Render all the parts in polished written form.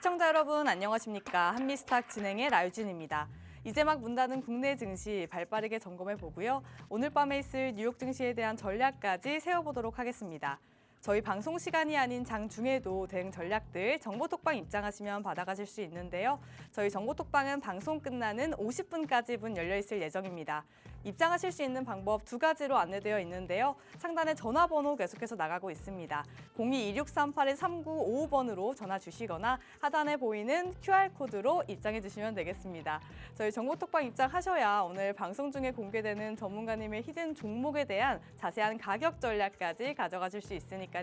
시청자 여러분 안녕하십니까? 한미스탁 진행의 나유진입니다. 이제 막 문 닫은 국내 증시 발빠르게 점검해 보고요. 오늘 밤에 있을 뉴욕 증시에 대한 전략까지 세워보도록 하겠습니다. 저희 방송 시간이 아닌 장중에도 대응 전략들 정보톡방 입장하시면 받아가실 수 있는데요. 저희 정보톡방은 방송 끝나는 50분까지 문 열려 있을 예정입니다. 입장하실 수 있는 방법 두 가지로 안내되어 있는데요. 상단에 전화번호 계속해서 나가고 있습니다. 02-2638-3955번으로 전화 주시거나 하단에 보이는 QR코드로 입장해 주시면 되겠습니다. 저희 정보톡방 입장하셔야 오늘 방송 중에 공개되는 전문가님의 히든 종목에 대한 자세한 가격 전략까지 가져가실 수 있으니까요.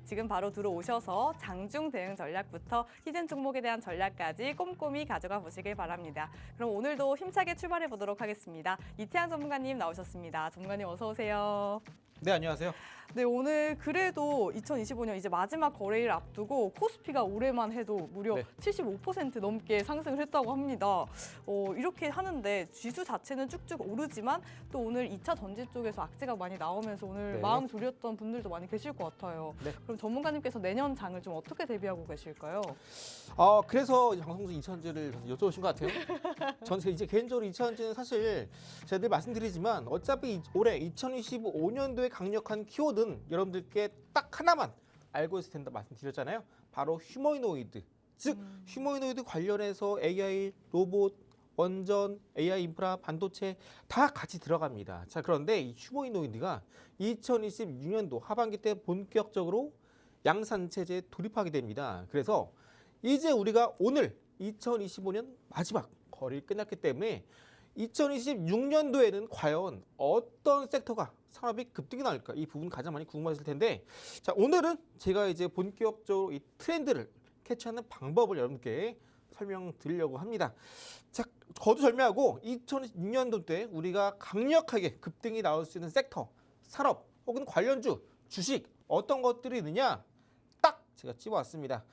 지금 바로 들어오셔서 장중 대응 전략부터 히든 종목에 대한 전략까지 꼼꼼히 가져가 보시길 바랍니다. 그럼 오늘도 힘차게 출발해 보도록 하겠습니다. 이태한 전문가님 나오셨습니다. 전문가님 어서 오세요. 네, 안녕하세요. 네, 오늘 그래도 2025년 이제 마지막 거래일 앞두고 코스피가 올해만 해도 무려 75% 넘게 상승을 했다고 합니다. 이렇게 하는데 지수 자체는 쭉쭉 오르지만 또 오늘 2차 전지 쪽에서 악재가 많이 나오면서 오늘 마음 졸였던 분들도 많이 계실 것 같아요. 네. 그럼 전문가님께서 내년 장을 좀 어떻게 대비하고 계실까요? 그래서 방송에서 2차전지를 여쭤보신 것 같아요. 전 이제 개인적으로 2차전지는 사실 제가 늘 말씀드리지만 어차피 올해 2025년도에 강력한 키워드는 여러분들께 딱 하나만 알고 있을 텐데 말씀드렸잖아요. 바로 휴머노이드. 즉 휴머노이드 관련해서 AI, 로봇, 원전, AI 인프라, 반도체 다 같이 들어갑니다. 자, 그런데 이 휴머노이드가 2026년도 하반기 때 본격적으로 양산 체제에 돌입하게 됩니다. 그래서 이제 우리가 오늘 2025년 마지막 거래일 끝났기 때문에 2026년도에는 과연 어떤 섹터가 산업이 급등이 나올까? 이 부분 가장 많이 궁금하실 텐데, 자, 오늘은 제가 이제 본격적으로 이 트렌드를 캐치하는 방법을 여러분께 설명드리려고 합니다. 자, 거두절미하고 2026년도 때 우리가 강력하게 급등이 나올 수 있는 섹터, 산업 혹은 관련주, 주식 어떤 것들이 있느냐? 딱 제가 찝어왔습니다.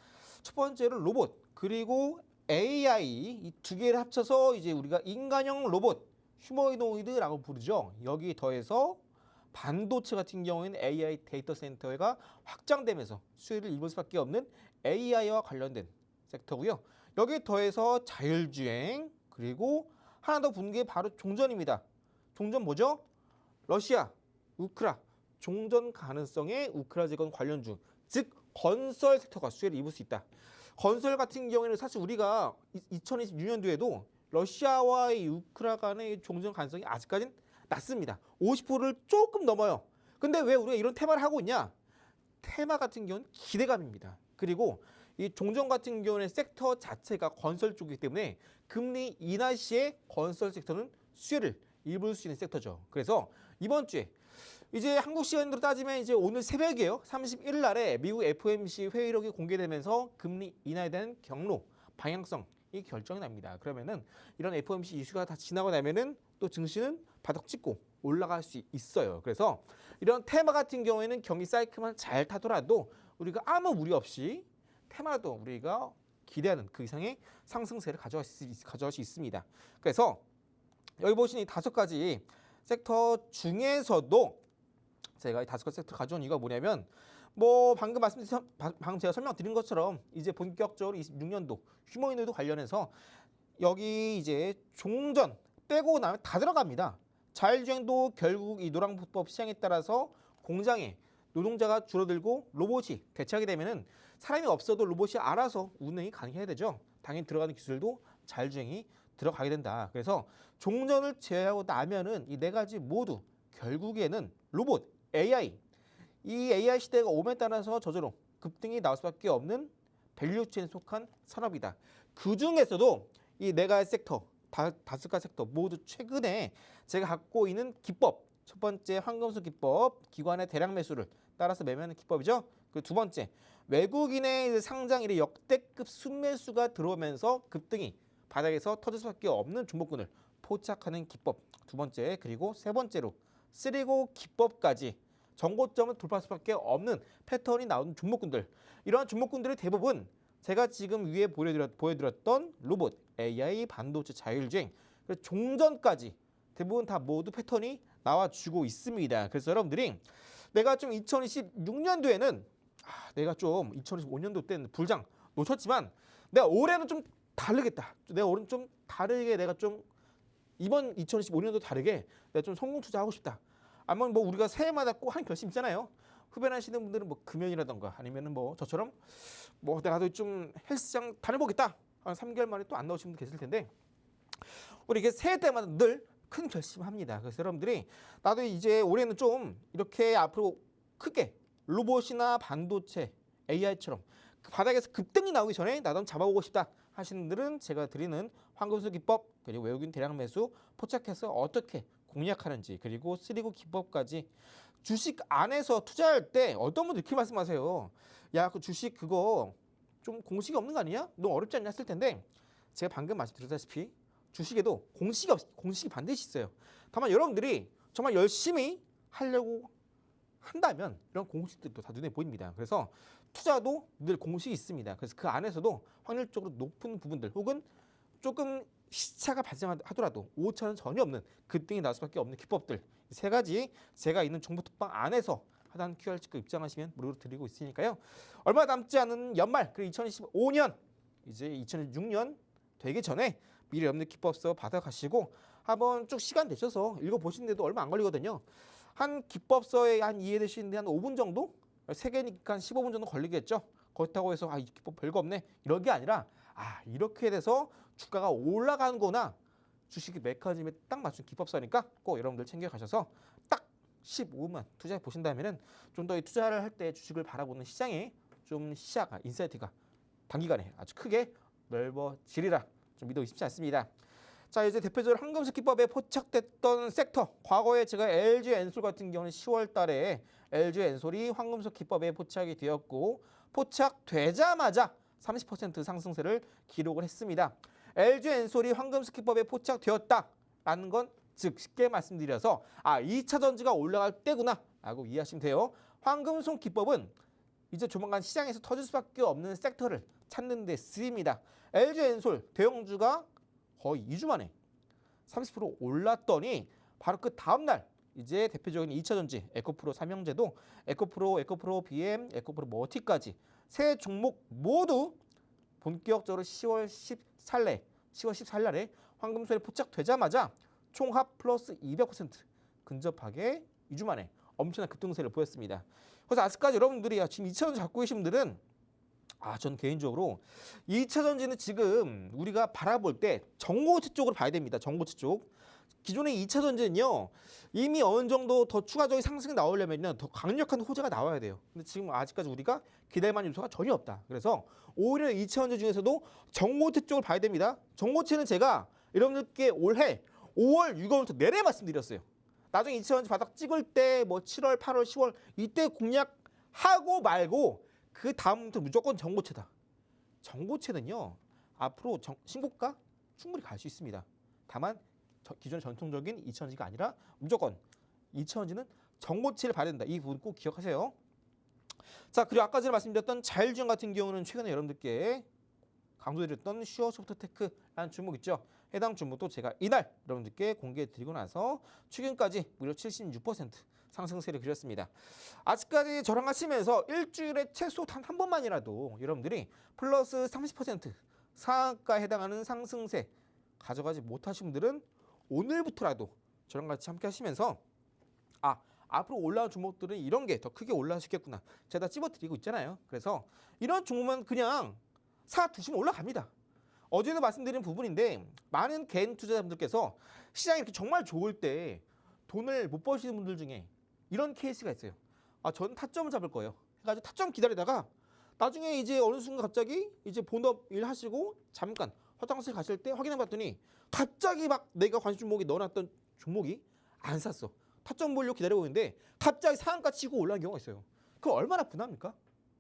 첫 번째로 로봇, 그리고 AI 이 두 개를 합쳐서 이제 우리가 인간형 로봇, 휴머노이드라고 부르죠. 여기 더해서 반도체 같은 경우에는 AI 데이터 센터가 확장되면서 수혜를 입을 수밖에 없는 AI와 관련된 섹터고요. 여기에 더해서 자율주행, 그리고 하나 더 붙는 게 바로 종전입니다. 종전 뭐죠? 러시아, 우크라, 종전 가능성의 우크라 재건 관련주, 즉 건설 섹터가 수혜를 입을 수 있다. 건설 같은 경우에는 사실 우리가 2026년도에도 러시아와의 우크라 간의 종전 가능성이 아직까지는 낮습니다. 50%를 조금 넘어요. 근데 왜 우리가 이런 테마를 하고 있냐? 테마 같은 경우는 기대감입니다. 그리고 이 종전 같은 경우는 섹터 자체가 건설 쪽이기 때문에 금리 인하 시에 건설 섹터는 수혜를 입을 수 있는 섹터죠. 그래서 이번 주에 이제 한국 시간으로 따지면 이제 오늘 새벽이에요. 31일 날에 미국 FOMC 회의록이 공개되면서 금리 인하에 대한 경로, 방향성이 결정이 납니다. 그러면은 이런 FOMC 이슈가 다 지나고 나면은 또 증시는 바닥 찍고 올라갈 수 있어요. 그래서 이런 테마 같은 경우에는 경기 사이클만 잘 타더라도 우리가 아무 무리 없이 테마라도 우리가 기대하는 그 이상의 상승세를 가져갈 수 있습니다. 그래서 여기 보시는 이 5가지 섹터 중에서도 제가 이 5가지 섹터 가져온 이유가 뭐냐면 방금 제가 설명드린 것처럼 이제 본격적으로 26년도 휴머노이드 관련해서 여기 이제 종전 빼고 나면 다 들어갑니다. 자율주행도 결국 이 노랑불법 시장에 따라서 공장에 노동자가 줄어들고 로봇이 대체하게 되면은 사람이 없어도 로봇이 알아서 운행이 가능해야 되죠. 당연히 들어가는 기술도 자율주행이 들어가게 된다. 그래서 종전을 제외하고 나면은 이 4가지 모두 결국에는 로봇, AI, 이 AI 시대가 오에 따라서 저절로 급등이 나올 수밖에 없는 밸류체인에 속한 산업이다. 그 중에서도 이 4가지 섹터, 5가지 섹터 모두 최근에 제가 갖고 있는 기법, 첫 번째 황금수 기법, 기관의 대량 매수를 따라서 매매하는 기법이죠. 그 두 번째, 외국인의 상장일의 역대급 순매수가 들어오면서 급등이 바닥에서 터질 수밖에 없는 종목군을 포착하는 기법 두 번째, 그리고 세 번째로 쓰리고 기법까지 정고점을 돌파할 수밖에 없는 패턴이 나오는 종목군들, 이러한 종목군들의 대부분 제가 지금 위에 보여드렸던 로봇, AI, 반도체, 자율주행, 종전까지 대부분 다 모두 패턴이 나와주고 있습니다. 그래서 여러분들이 내가 좀 2026년도에는 내가 좀 2025년도 때는 불장 놓쳤지만 내가 올해는 좀 다르겠다. 내가 올해는 좀 다르게 내가 좀 이번 2025년도 다르게 내가 좀 성공 투자하고 싶다. 아마 뭐 우리가 새해마다 꼭 하는 결심 있잖아요. 흡연하시는 분들은 뭐 금연이라던가 아니면은 뭐 저처럼 뭐 내가 좀 헬스장 다녀보겠다. 한 3개월 만에 또 안 나오시는 분 계실 텐데 우리 이게 새해 때마다 늘 큰 결심합니다. 그래서 여러분들이 나도 이제 올해는 좀 이렇게 앞으로 크게 로봇이나 반도체, AI처럼 그 바닥에서 급등이 나오기 전에 나도 한번 잡아보고 싶다 하시는 분들은 제가 드리는 황금수 기법 그리고 외국인 대량 매수 포착해서 어떻게 공략하는지 그리고 쓰리고 기법까지 주식 안에서 투자할 때 어떤 분들 이렇게 말씀하세요. 야, 그 주식 그거 좀 공식이 없는 거 아니냐? 너무 어렵지 않냐 했을 텐데 제가 방금 말씀드렸다시피 주식에도 공식이 반드시 있어요. 다만 여러분들이 정말 열심히 하려고 한다면 이런 공식들도 다 눈에 보입니다. 그래서 투자도 늘 공식이 있습니다. 그래서 그 안에서도 확률적으로 높은 부분들 혹은 조금 시차가 발생하더라도 오차는 전혀 없는 급등이 나올 수밖에 없는 기법들 세 가지 제가 있는 정보톡방 안에서 하단 QR 찍고 입장하시면 무료로 드리고 있으니까요. 얼마 남지 않은 연말 그리고 2025년 이제 2026년 되기 전에 미리 여러분들 기법서 받아가시고 한번 쭉 시간 되셔서 읽어보시는데도 얼마 안 걸리거든요. 한 기법서에 한 이해되시는데 한 5분 정도? 3개니까 한 15분 정도 걸리겠죠. 그렇다고 해서 이 기법 별거 없네 이런 게 아니라 이렇게 돼서 주가가 올라가는 거나 주식의 메커니즘에 딱 맞춘 기법서니까 꼭 여러분들 챙겨가셔서 딱 15분만 투자해 보신다면은 좀 더 투자를 할 때 주식을 바라보는 시장에 좀 인사이트가 단기간에 아주 크게 넓어지리라 좀 믿어 쉽지 않습니다. 자, 이제 대표적으로 황금수 기법에 포착됐던 섹터 과거에 제가 LG 엔솔 같은 경우는 10월 달에 LG 엔솔이 황금수 기법에 포착이 되었고 포착되자마자 30% 상승세를 기록을 했습니다. LG 엔솔이 황금수 기법에 포착되었다라는 건 즉 쉽게 말씀드려서 2차 전지가 올라갈 때구나 라고 이해하시면 돼요. 황금송 기법은 이제 조만간 시장에서 터질 수밖에 없는 섹터를 찾는 데 쓰입니다. LG 엔솔 대형주가 거의 2주 만에 30% 올랐더니 바로 그 다음날 이제 대표적인 2차 전지 에코프로 삼형제도 에코프로 BM, 에코프로 머티까지 세 종목 모두 본격적으로 10월 14일 날에 황금소에 포착되자마자 총합 플러스 200% 근접하게 2주 만에 엄청난 급등세를 보였습니다. 그래서 아직까지 여러분들이 지금 2차 전지 갖고 계신 분들은 전 개인적으로 2차 전지는 지금 우리가 바라볼 때 정고체 쪽으로 봐야 됩니다. 정고체 쪽. 기존의 2차 전지는요. 이미 어느 정도 더 추가적인 상승이 나오려면요. 더 강력한 호재가 나와야 돼요. 근데 지금 아직까지 우리가 기대할 요소가 전혀 없다. 그래서 오히려 2차 전지 중에서도 정고체 쪽을 봐야 됩니다. 정고체는 제가 여러분들께 올해 5월, 6월부터 내내 말씀드렸어요. 나중에 2차 전지 바닥 찍을 때 뭐 7월, 8월, 10월 이때 공략하고 말고 그 다음부터 무조건 정고체다. 정고체는요. 앞으로 신고가 충분히 갈 수 있습니다. 다만 기존의 전통적인 2차 전지가 아니라 무조건 2차 전지는 정고체를 봐야 된다. 이 부분 꼭 기억하세요. 자, 그리고 아까 전에 말씀드렸던 자율주행 같은 경우는 최근에 여러분들께 강조드렸던 슈어소프트테크라는 종목 있죠. 해당 종목도 제가 이날 여러분들께 공개해드리고 나서 최근까지 무려 76% 상승세를 그렸습니다. 아직까지 저랑 하시면서 일주일에 최소 단 한 번만이라도 여러분들이 플러스 30% 상한가에 해당하는 상승세 가져가지 못하신 분들은 오늘부터라도 저랑 같이 함께 하시면서 앞으로 올라온 종목들은 이런 게 더 크게 올라갈 수 있겠구나. 제가 다 찝어드리고 있잖아요. 그래서 이런 종목만 그냥 사두시면 올라갑니다. 어제도 말씀드린 부분인데 많은 개인 투자자분들께서 시장이 이렇게 정말 좋을 때 돈을 못 버시는 분들 중에 이런 케이스가 있어요. 저는 타점을 잡을 거예요. 해가지고 타점 기다리다가 나중에 이제 어느 순간 갑자기 이제 본업 일 하시고 잠깐 화장실 가실 때 확인해봤더니 갑자기 막 내가 관심 종목이 넣어놨던 종목이 안 샀어. 타점 보려고 기다리고 있는데 갑자기 상한가 치고 올라온 경우가 있어요. 그거 얼마나 분합니까?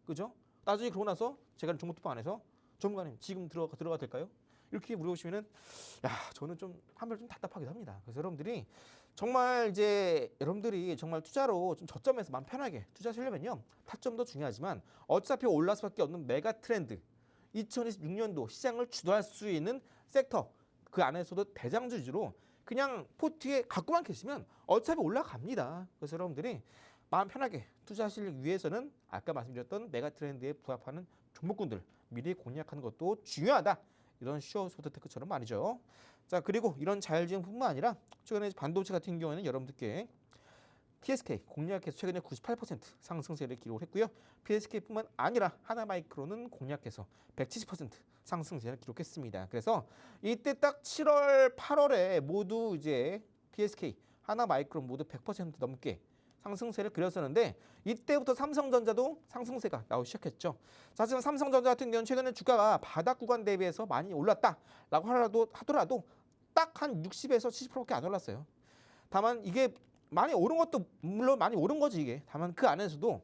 그죠? 나중에 그러고 나서 제가 종목투방 안에서 전문가님 지금 들어가 될까요? 이렇게 물어보시면은 저는 좀 한번 좀 답답하기도 합니다. 그래서 여러분들이 정말 여러분들이 정말 투자로 좀 저점에서 마음 편하게 투자하시려면요. 타점도 중요하지만 어차피 올라갈 수밖에 없는 메가 트렌드 2026년도 시장을 주도할 수 있는 섹터 그 안에서도 대장주 위주로 그냥 포트에 갖고만 계시면 어차피 올라갑니다. 그래서 여러분들이 마음 편하게 투자하시기 위해서는 아까 말씀드렸던 메가 트렌드에 부합하는 종목군들 미리 공략하는 것도 중요하다. 이런 슈어 소프트테크처럼 말이죠. 자, 그리고 이런 자율주행뿐만 아니라 최근에 반도체 같은 경우에는 여러분들께 TSK 공략해서 최근에 98% 상승세를 기록을 했고요. PSK뿐만 아니라 하나마이크로는 공략해서 170% 상승세를 기록했습니다. 그래서 이때 딱 7월, 8월에 모두 이제 PSK, 하나마이크로 모두 100% 넘게 상승세를 그렸었는데 이때부터 삼성전자도 상승세가 나오기 시작했죠. 사실은 삼성전자 같은 경우는 최근에 주가가 바닥 구간 대비해서 많이 올랐다라고 하더라도 딱 한 60에서 70%밖에 안 올랐어요. 다만 이게 많이 오른 것도 물론 많이 오른 거지 이게. 다만 그 안에서도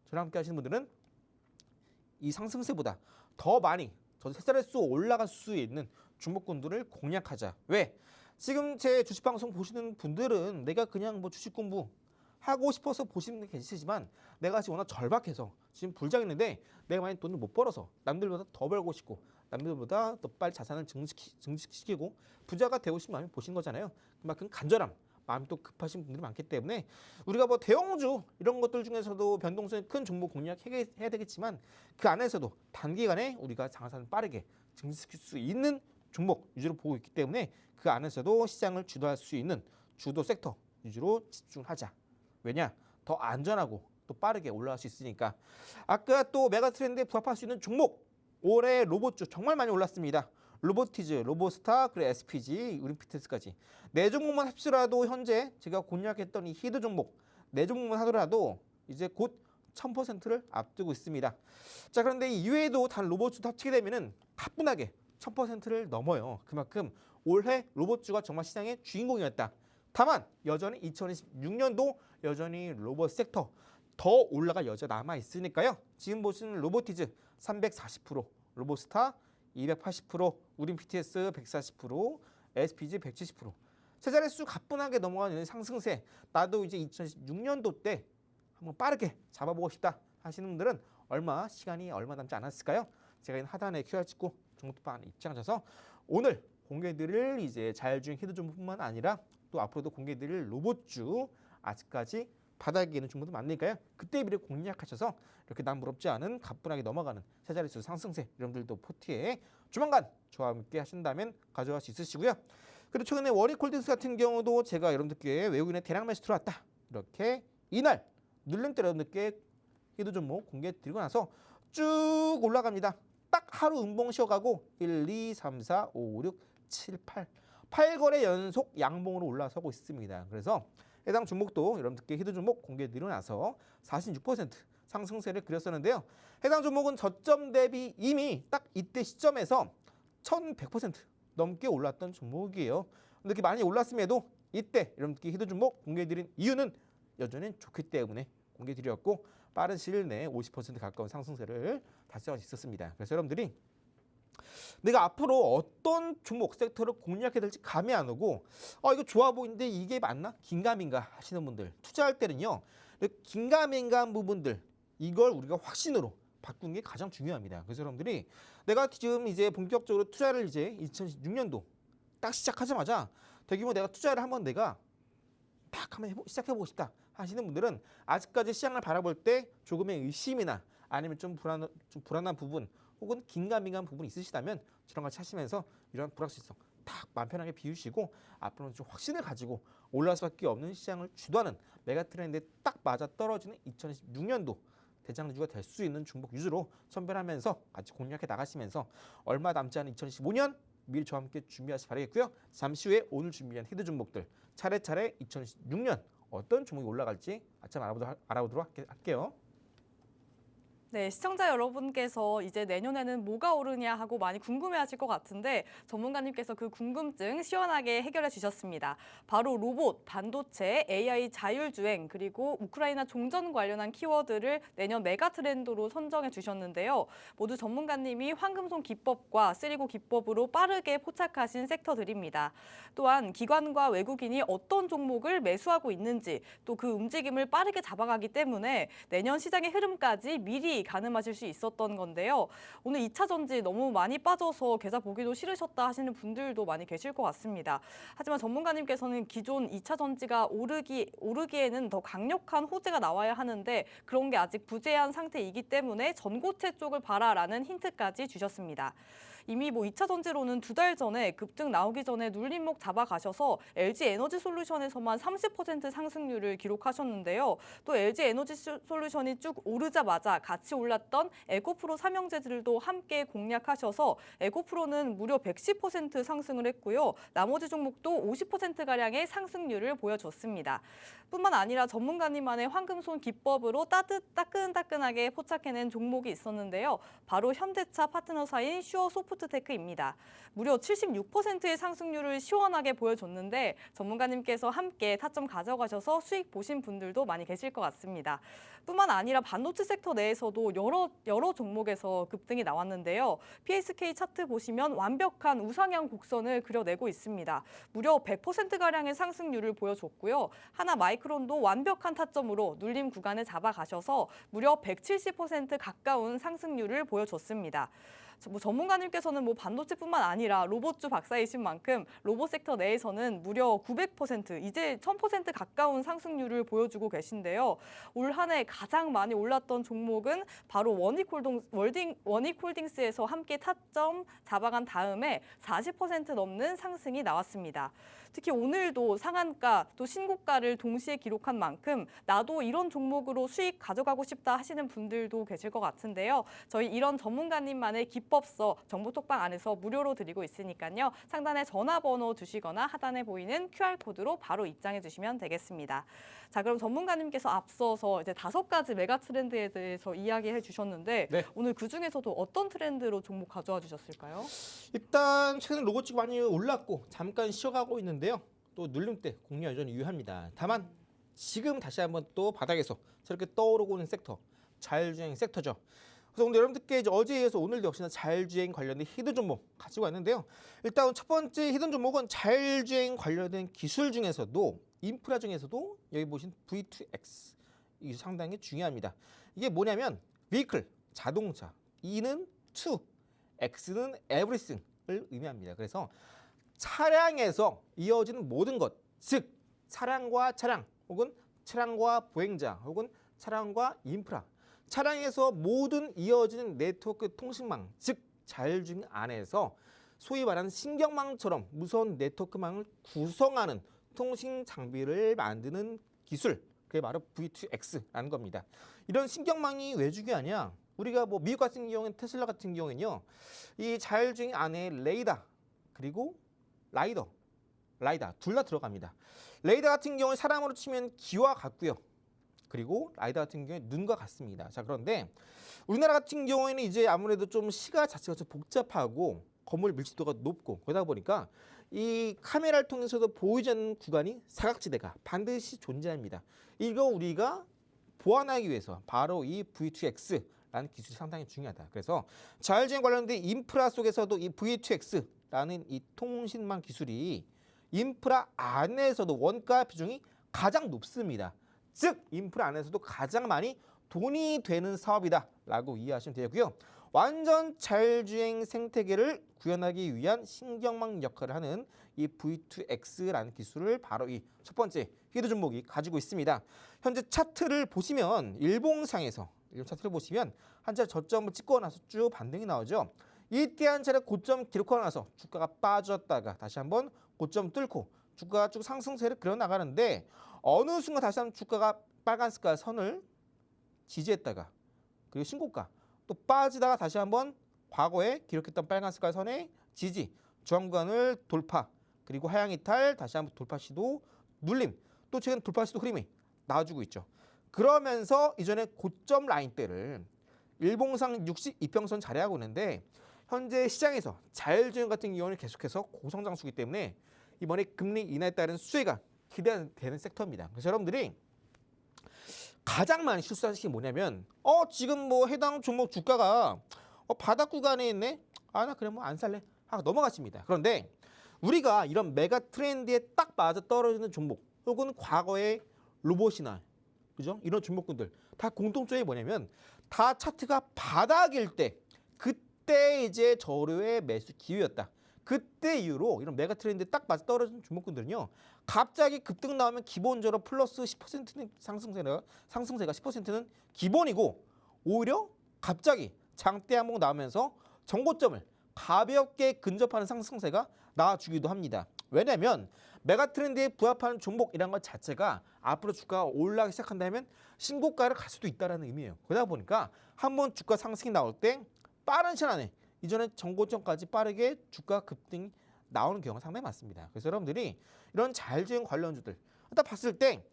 저랑 함께 하시는 분들은 이 상승세보다 더 많이 저 햇살수 올라갈 수 있는 종목군들을 공략하자. 왜? 지금 제 주식 방송 보시는 분들은 내가 그냥 뭐 주식 공부 하고 싶어서 보시는 분 계시지만 내가 지금 워낙 절박해서 지금 불장했는데 내가 많이 돈을 못 벌어서 남들보다 더 벌고 싶고 남들보다 더 빨리 자산을 증식시키고 부자가 되고 싶은 마음이 보신 거잖아요. 그만큼 간절함, 마음이 또 급하신 분들이 많기 때문에 우리가 뭐 대형주 이런 것들 중에서도 변동성이 큰 종목 공략해야 되겠지만 그 안에서도 단기간에 우리가 장사를 빠르게 증식시킬 수 있는 종목 위주로 보고 있기 때문에 그 안에서도 시장을 주도할 수 있는 주도 섹터 위주로 집중하자. 왜냐? 더 안전하고 또 빠르게 올라갈 수 있으니까. 아까 또 메가 트렌드에 부합할 수 있는 종목 올해 로봇주 정말 많이 올랐습니다. 로보티즈, 로보스타, 그리고 SPG, 우림피트스까지 네 종목만 합치더라도 현재 제가 공략했던 이 히드 종목 네 종목만 하더라도 이제 곧 1000%를 앞두고 있습니다. 자, 그런데 이외에도 다른 로봇주도 합치게 되면은 가뿐하게 1000%를 넘어요. 그만큼 올해 로봇주가 정말 시장의 주인공이었다. 다만 여전히 2026년도 여전히 로봇 섹터 더 올라갈 여지 남아 있으니까요. 지금 보시는 로보티즈 340%, 로보스타 280%, 우린 PTS 140%, SPG 170%. 세 자릿수 가뿐하게 넘어가는 상승세. 나도 이제 2026년도 때 한번 빠르게 잡아보고 싶다 하시는 분들은 시간이 얼마 남지 않았을까요? 제가 이 하단에 QR 찍고 종목방 입장하셔서 오늘 공개드릴 이제 자율주행 히드 종목뿐만 아니라 또 앞으로도 공개드릴 로봇주 아직까지 바닥에 있는 종목도 많으니까요. 그때 미리 공략하셔서 이렇게 남부럽지 않은 가뿐하게 넘어가는 세 자릿수 상승세 여러분들도 포트에 조만간 저와 함께 하신다면 가져갈 수 있으시고요. 그리고 최근에 워리콜딩스 같은 경우도 제가 여러분들께 외국인의 대량 매수 들어왔다. 이렇게 이날 눌림대 여러분들께 히드 종목 공개드리고 나서 쭉 올라갑니다. 딱 하루 음봉 쉬어가고 1, 2, 3, 4, 5, 6, 7, 8 8거래 연속 양봉으로 올라서고 있습니다. 그래서 해당 종목도 여러분들께 히드 종목 공개드리고 나서 46% 상승세를 그렸었는데요. 해당 종목은 저점 대비 이미 딱 이때 시점에서 1100% 넘게 올랐던 종목이에요. 이렇게 많이 올랐음에도 이때 여러분들께 히드 종목 공개드린 이유는 여전히 좋기 때문에 공개드렸고 빠른 시일 내에 50% 가까운 상승세를 달성할 수 있었습니다. 그래서 여러분들이 내가 앞으로 어떤 종목 섹터를 공략해야 될지 감이 안 오고 이거 좋아 보이는데 이게 맞나? 긴가민가 하시는 분들 투자할 때는요. 긴가민가한 부분들 이걸 우리가 확신으로 바꾸는 게 가장 중요합니다. 그래서 여러분들이 내가 지금 이제 본격적으로 투자를 이제 2016년도 딱 시작하자마자 대규모 내가 투자를 한번 내가 딱 한번 시작해보고 싶다 하시는 분들은 아직까지 시장을 바라볼 때 조금의 의심이나 아니면 좀 불안한 부분 혹은 긴가민가한 부분이 있으시다면 저랑 같이 하시면서 이런 불확실성 딱 마음 편하게 비우시고 앞으로는 좀 확신을 가지고 올라갈 수밖에 없는 시장을 주도하는 메가트렌드에 딱 맞아 떨어지는 2026년도 대장주가 될 수 있는 종목 위주로 선별하면서 같이 공략해 나가시면서 얼마 남지 않은 2025년 미리 저와 함께 준비하시기 바라겠고요. 잠시 후에 오늘 준비한 히드 종목들 차례차례 2026년 어떤 종목이 올라갈지 아참 알아보도록 할게요. 네, 시청자 여러분께서 이제 내년에는 뭐가 오르냐 하고 많이 궁금해하실 것 같은데 전문가님께서 그 궁금증 시원하게 해결해 주셨습니다. 바로 로봇, 반도체, AI 자율주행 그리고 우크라이나 종전 관련한 키워드를 내년 메가 트렌드로 선정해 주셨는데요. 모두 전문가님이 황금손 기법과 쓰리고 기법으로 빠르게 포착하신 섹터들입니다. 또한 기관과 외국인이 어떤 종목을 매수하고 있는지 또 그 움직임을 빠르게 잡아가기 때문에 내년 시장의 흐름까지 미리 수익이 가늠하실 수 있었던 건데요. 오늘 2차 전지 너무 많이 빠져서 계좌 보기도 싫으셨다 하시는 분들도 많이 계실 것 같습니다. 하지만 전문가님께서는 기존 2차 전지가 오르기에는 더 강력한 호재가 나와야 하는데 그런 게 아직 부재한 상태이기 때문에 전고체 쪽을 봐라라는 힌트까지 주셨습니다. 이미 2차 전지로는 2달 전에 급등 나오기 전에 눌림목 잡아가셔서 LG 에너지 솔루션에서만 30% 상승률을 기록하셨는데요. 또 LG 에너지 솔루션이 쭉 오르자마자 같이 올랐던 에코프로 삼형제들도 함께 공략하셔서 에코프로는 무려 110% 상승을 했고요. 나머지 종목도 50%가량의 상승률을 보여줬습니다. 뿐만 아니라 전문가님만의 황금손 기법으로 따끈따끈하게 포착해낸 종목이 있었는데요. 바로 현대차 파트너사인 슈어소프트테크입니다. 무려 76%의 상승률을 시원하게 보여줬는데 전문가님께서 함께 타점 가져가셔서 수익 보신 분들도 많이 계실 것 같습니다. 뿐만 아니라 반도체 섹터 내에서도 여러 종목에서 급등이 나왔는데요. PSK 차트 보시면 완벽한 우상향 곡선을 그려내고 있습니다. 무려 100%가량의 상승률을 보여줬고요. 하나 마이크론도 완벽한 타점으로 눌림 구간을 잡아가셔서 무려 170% 가까운 상승률을 보여줬습니다. 전문가님께서는 반도체뿐만 아니라 로봇주 박사이신 만큼 로봇 섹터 내에서는 무려 900%, 이제 1000% 가까운 상승률을 보여주고 계신데요. 올 한 해 가장 많이 올랐던 종목은 바로 원익홀딩스에서 함께 타점 잡아간 다음에 40% 넘는 상승이 나왔습니다. 특히 오늘도 상한가 또 신고가를 동시에 기록한 만큼 나도 이런 종목으로 수익 가져가고 싶다 하시는 분들도 계실 것 같은데요. 저희 이런 전문가님만의 기법서 정보톡방 안에서 무료로 드리고 있으니까요. 상단에 전화번호 주시거나 하단에 보이는 QR코드로 바로 입장해 주시면 되겠습니다. 자, 그럼 전문가님께서 앞서서 이제 5가지 메가 트렌드에 대해서 이야기해 주셨는데 네. 오늘 그중에서도 어떤 트렌드로 종목 가져와 주셨을까요? 일단 최근 로봇주가 많이 올랐고 잠깐 쉬어가고 있는데요. 또 눌림 때 공략 여전히 유효합니다. 다만 지금 다시 한번 또 바닥에서 저렇게 떠오르고 있는 섹터, 자율주행 섹터죠. 그래서 오늘 여러분들께 이제 어제에 이어서 오늘도 역시나 자율주행 관련된 히든 종목 가지고 왔는데요. 일단 첫 번째 히든 종목은 자율주행 관련된 기술 중에서도 인프라 중에서도 여기 보신 V2X 이게 상당히 중요합니다. 이게 뭐냐면 vehicle 자동차, E는 to, X는 everything을 의미합니다. 그래서 차량에서 이어지는 모든 것, 즉 차량과 차량 혹은 차량과 보행자 혹은 차량과 인프라, 차량에서 모든 이어지는 네트워크 통신망, 즉 자율주행 안에서 소위 말하는 신경망처럼 무서운 네트워크망을 구성하는 통신 장비를 만드는 기술, 그게 바로 V2X라는 겁니다. 이런 신경망이 왜 중요하냐? 우리가 미국 같은 경우에는 테슬라 같은 경우에는요, 이 자율주행 안에 레이더 그리고 라이다 둘 다 들어갑니다. 레이더 같은 경우에 사람으로 치면 귀와 같고요. 그리고 라이더 같은 경우에 눈과 같습니다. 자, 그런데 우리나라 같은 경우에는 이제 아무래도 좀 시가 자체가 좀 복잡하고 건물 밀집도가 높고 그러다 보니까 이 카메라를 통해서도 보이지 않는 구간이 사각지대가 반드시 존재합니다. 이거 우리가 보완하기 위해서 바로 이 V2X라는 기술이 상당히 중요하다. 그래서 자율주행 관련된 인프라 속에서도 이 V2X라는 이 통신망 기술이 인프라 안에서도 원가 비중이 가장 높습니다. 즉 인프라 안에서도 가장 많이 돈이 되는 사업이다라고 이해하시면 되고요. 완전 자율주행 생태계를 구현하기 위한 신경망 역할을 하는 이 V2X라는 기술을 바로 이 첫 번째 히든 종목이 가지고 있습니다. 현재 차트를 보시면 일봉상에서 차트를 보시면 한 차례 저점을 찍고 나서 쭉 반등이 나오죠. 이때 한 차례 고점 기록하고 나서 주가가 빠졌다가 다시 한번 고점 뚫고 주가가 쭉 상승세를 그려 나가는데 어느 순간 다시 한번 주가가 빨간 색깔 선을 지지했다가 그리고 신고가 또 빠지다가 다시 한번 과거에 기록했던 빨간 색깔 선의 지지 저항 구간을 돌파 그리고 하향 이탈 다시 한번 돌파 시도 눌림 또 최근 돌파 시도 흐름이 나와주고 있죠. 그러면서 이전에 고점 라인대를 일봉상 62평선 자리하고 있는데 현재 시장에서 자율주행 같은 경우는 계속해서 고성장수기 때문에 이번에 금리 인하에 따른 수혜가 기대되는 섹터입니다. 그래서 여러분들이 가장 많이 실수하는 게 뭐냐면 지금 해당 종목 주가가 바닥 구간에 있네. 나 그래 안 살래. 넘어가십니다. 그런데 우리가 이런 메가 트렌드에 딱 맞아 떨어지는 종목 혹은 과거의 로봇이나 그죠? 이런 종목군들 다 공통점이 뭐냐면 다 차트가 바닥일 때 그때 이제 저로의 매수 기회였다. 그때 이후로 이런 메가 트렌드 딱 맞아 떨어진 종목군들은요. 갑자기 급등 나오면 기본적으로 플러스 10%는 상승세가 10%는 기본이고 오히려 갑자기 장대 항목 나오면서 정고점을 가볍게 근접하는 상승세가 나와주기도 합니다. 왜냐하면 메가 트렌드에 부합하는 종목이라는 것 자체가 앞으로 주가가 올라가기 시작한다면 신고가를 갈 수도 있다는 의미예요. 그러다 보니까 한번 주가 상승이 나올 때 빠른 시간 안에 이전에 정고점까지 빠르게 주가 급등이 나오는 경우가 상당히 많습니다. 그래서 여러분들이 이런 자율주행 관련주들 딱 봤을 때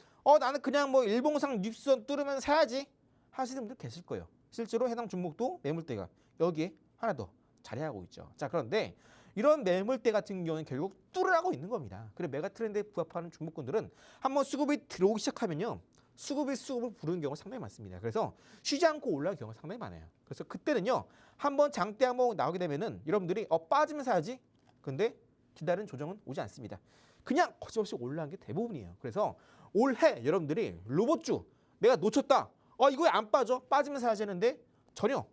나는 그냥 뭐 일봉상 뉴스선 뚫으면 사야지 하시는 분들 계실 거예요. 실제로 해당 종목도 매물대가 여기에 하나 더 자리하고 있죠. 자, 그런데 이런 매물대 같은 경우는 결국 뚫으라고 있는 겁니다. 그리고 메가 트렌드에 부합하는 종목군들은 한번 수급이 들어오기 시작하면요. 수급을 부르는 경우가 상당히 많습니다. 그래서 쉬지 않고 올라가는 경우가 상당히 많아요. 그래서 그때는요. 한번 장대 항목 나오게 되면은 여러분들이 빠지면 사야지. 근데 기다리는 조정은 오지 않습니다. 그냥 거침없이 올라간 게 대부분이에요. 그래서 올해 여러분들이 로봇주 내가 놓쳤다. 이거 왜 안 빠져? 빠지면 사야지 했는데 전혀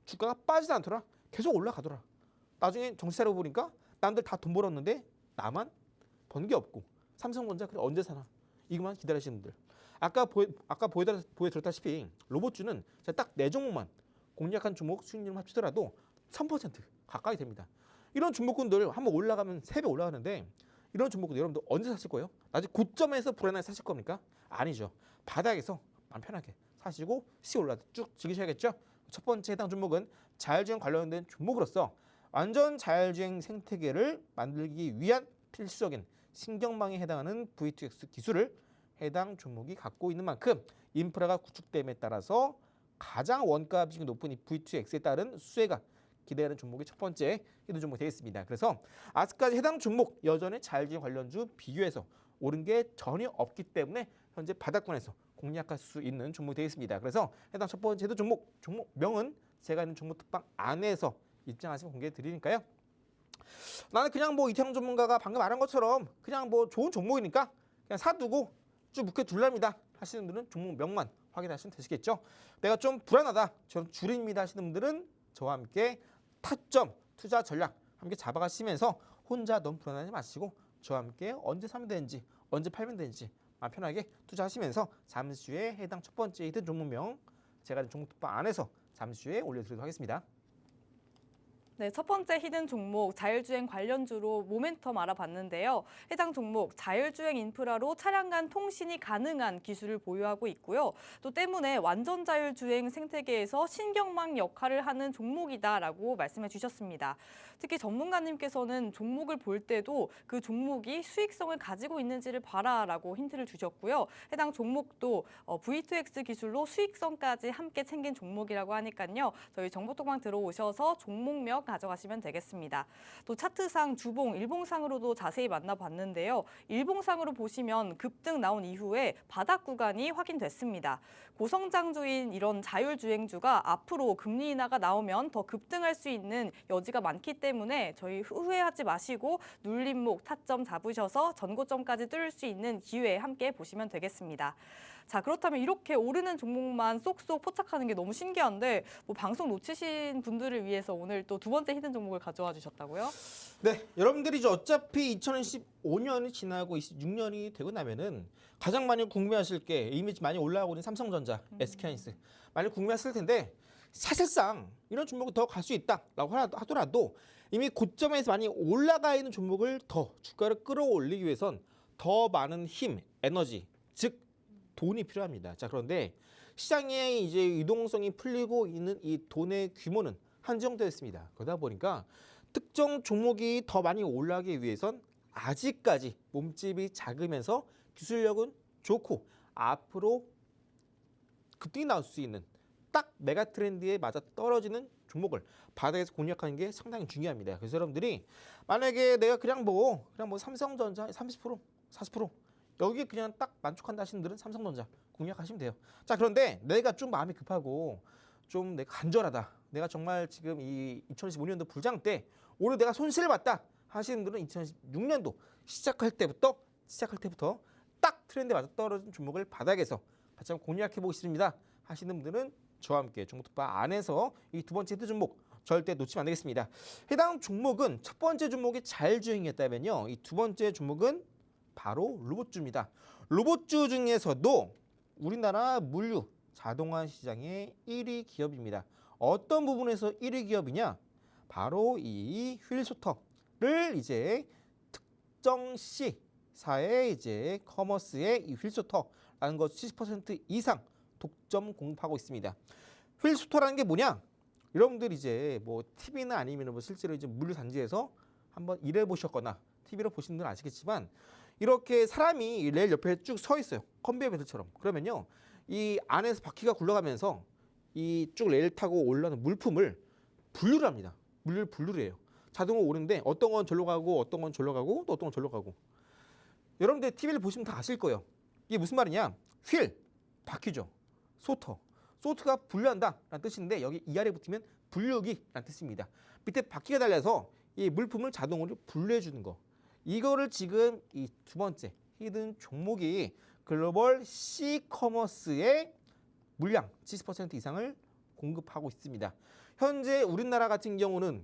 주가가 빠지지 않더라. 계속 올라가더라. 나중에 정신 차려보니까 남들 다 돈 벌었는데 나만 번 게 없고 삼성전자 그래 언제 사나? 이것만 기다리시는 분들. 아까 보여드렸다시피 로봇주는 딱 4종목만 공략한 종목 수익률 합치더라도 1000% 가까이 됩니다. 이런 종목군들 한번 올라가면 3배 올라가는데 이런 종목들 여러분들 언제 사실 거예요? 나중에 고점에서 불안하게 사실 겁니까? 아니죠. 바닥에서 마음 편하게 사시고 올라도 쭉 즐기셔야겠죠. 첫 번째 해당 종목은 자율주행 관련된 종목으로서 완전 자율주행 생태계를 만들기 위한 필수적인 신경망에 해당하는 V2X 기술을 해당 종목이 갖고 있는 만큼 인프라가 구축됨에 따라서 가장 원가 비중이 높은 이 V2X에 따른 수혜가 기대하는 종목이 첫 번째 히든 종목이 되겠습니다. 그래서 아직까지 해당 종목 여전히 자율주행 관련주 비교해서 오른 게 전혀 없기 때문에 현재 바닥권에서 공략할 수 있는 종목이 되겠습니다. 그래서 해당 첫 번째 히든 종목명은 제가 있는 종목 특방 안에서 입장하시면 공개해 드리니까요. 나는 그냥 이태영 전문가가 방금 말한 것처럼 그냥 좋은 종목이니까 그냥 사두고 쭉 묵혀둘랍니다 하시는 분들은 종목명만 확인하시면 되시겠죠. 내가 좀 불안하다, 저는 줄입니다 하시는 분들은 저와 함께 타점 투자 전략 함께 잡아가시면서 혼자 너무 불안하지 마시고 저와 함께 언제 사면 되는지 언제 팔면 되는지 마음 편하게 투자하시면서 잠시 후에 해당 첫 번째 히든 종목명 제가 종목 특방 안에서 잠시 후에 올려드리도록 하겠습니다. 네, 첫 번째 히든 종목 자율주행 관련주로 모멘텀 알아봤는데요. 해당 종목 자율주행 인프라로 차량 간 통신이 가능한 기술을 보유하고 있고요. 또 때문에 완전 자율주행 생태계에서 신경망 역할을 하는 종목이다라고 말씀해 주셨습니다. 특히 전문가님께서는 종목을 볼 때도 그 종목이 수익성을 가지고 있는지를 봐라라고 힌트를 주셨고요. 해당 종목도 V2X 기술로 수익성까지 함께 챙긴 종목이라고 하니까요. 저희 정보톡방 들어오셔서 종목명 가져가시면 되겠습니다. 또 차트상 주봉, 일봉상으로도 자세히 만나봤는데요. 일봉상으로 보시면 급등 나온 이후에 바닥 구간이 확인됐습니다. 고성장주인 이런 자율주행주가 앞으로 금리 인하가 나오면 더 급등할 수 있는 여지가 많기 때문에 저희 후회하지 마시고 눌림목 타점 잡으셔서 전고점까지 뚫을 수 있는 기회 함께 보시면 되겠습니다. 자, 그렇다면 이렇게 오르는 종목만 쏙쏙 포착하는 게 너무 신기한데 방송 놓치신 분들을 위해서 오늘 또 두 번째 히든 종목을 가져와 주셨다고요? 네, 여러분들이 어차피 2015년이 지나고 26년이 되고 나면은 가장 많이 궁금해하실 게 이미 많이 올라가고 있는 삼성전자, SK하이닉스 많이 궁금해하실 텐데 사실상 이런 종목은 더 갈 수 있다라고 하더라도 이미 고점에서 많이 올라가 있는 종목을 더 주가를 끌어올리기 위해선 더 많은 힘, 에너지, 즉 돈이 필요합니다. 자, 그런데 시장에 이제 유동성이 풀리고 있는 이 돈의 규모는 한정되어 있습니다. 그러다 보니까 특정 종목이 더 많이 올라가기 위해선 아직까지 몸집이 작으면서 기술력은 좋고 앞으로 급등이 나올 수 있는 딱 메가 트렌드에 맞아 떨어지는 종목을 바닥에서 공략하는 게 상당히 중요합니다. 그래서 여러분들이 만약에 내가 그냥 삼성전자 30%, 40% 여기에 그냥 딱 만족한다 하시는 분들은 삼성전자 공략하시면 돼요. 자, 그런데 내가 좀 마음이 급하고 좀 내가 간절하다. 내가 정말 지금 이 2015년도 불장 때 올해 내가 손실을 봤다 하시는 분들은 2016년도 시작할 때부터 딱 트렌드에 맞아 떨어진 종목을 바닥에서 같이 한번 공략해 보고 싶습니다 하시는 분들은 저와 함께 종목투파 안에서 이 두 번째 히트 종목 절대 놓치면 안 되겠습니다. 해당 종목은 첫 번째 종목이 잘 주행했다면요. 이 두 번째 종목은 바로 로봇주입니다. 로봇주 중에서도 우리나라 물류 자동화 시장의 1위 기업입니다. 어떤 부분에서 1위 기업이냐? 바로 이 휠소터를 이제 특정 C사의 이제 커머스의 이 휠소터라는 것 70% 이상 독점 공급하고 있습니다. 휠소터라는 게 뭐냐? 여러분들 이제 뭐 TV나 아니면 뭐 실제로 이제 물류 단지에서 한번 일해 보셨거나 TV로 보신 분들은 아시겠지만 이렇게 사람이 레일 옆에 쭉 서 있어요. 컨베이어 벨트처럼. 그러면요. 이 안에서 바퀴가 굴러가면서 이 쭉 레일 타고 올라오는 물품을 분류를 합니다. 물류를 분류를 해요. 자동으로 오는데 어떤 건 절로 가고 어떤 건 절로 가고 또 어떤 건 절로 가고. 여러분들 TV를 보시면 다 아실 거예요. 이게 무슨 말이냐? 휠, 바퀴죠. 소터. 소트가 분류한다라는 뜻인데 여기 이 아래 붙으면 분류기라는 뜻입니다. 밑에 바퀴가 달려서 이 물품을 자동으로 분류해 주는 거. 이거를 지금 이 두 번째 히든 종목이 글로벌 C커머스의 물량 70% 이상을 공급하고 있습니다. 현재 우리나라 같은 경우는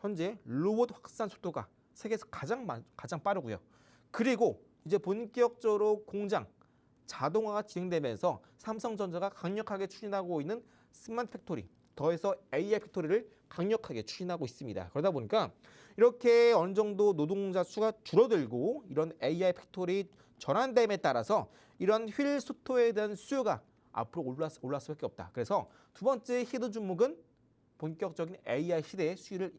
현재 로봇 확산 속도가 세계에서 가장 빠르고요. 그리고 이제 본격적으로 공장 자동화가 진행되면서 삼성전자가 강력하게 추진하고 있는 스마트 팩토리, 더해서 AI 팩토리를 강력하게 추진하고 있습니다. 그러다 보니까 이렇게 어느 정도 노동자 수가 줄어들고 이런 AI 팩토리 전환됨에 따라서 이런 휠 소토에 대한 수요가 앞으로 올라갈 수밖에 없다. 그래서 두 번째 히든 종목은 본격적인 AI 시대의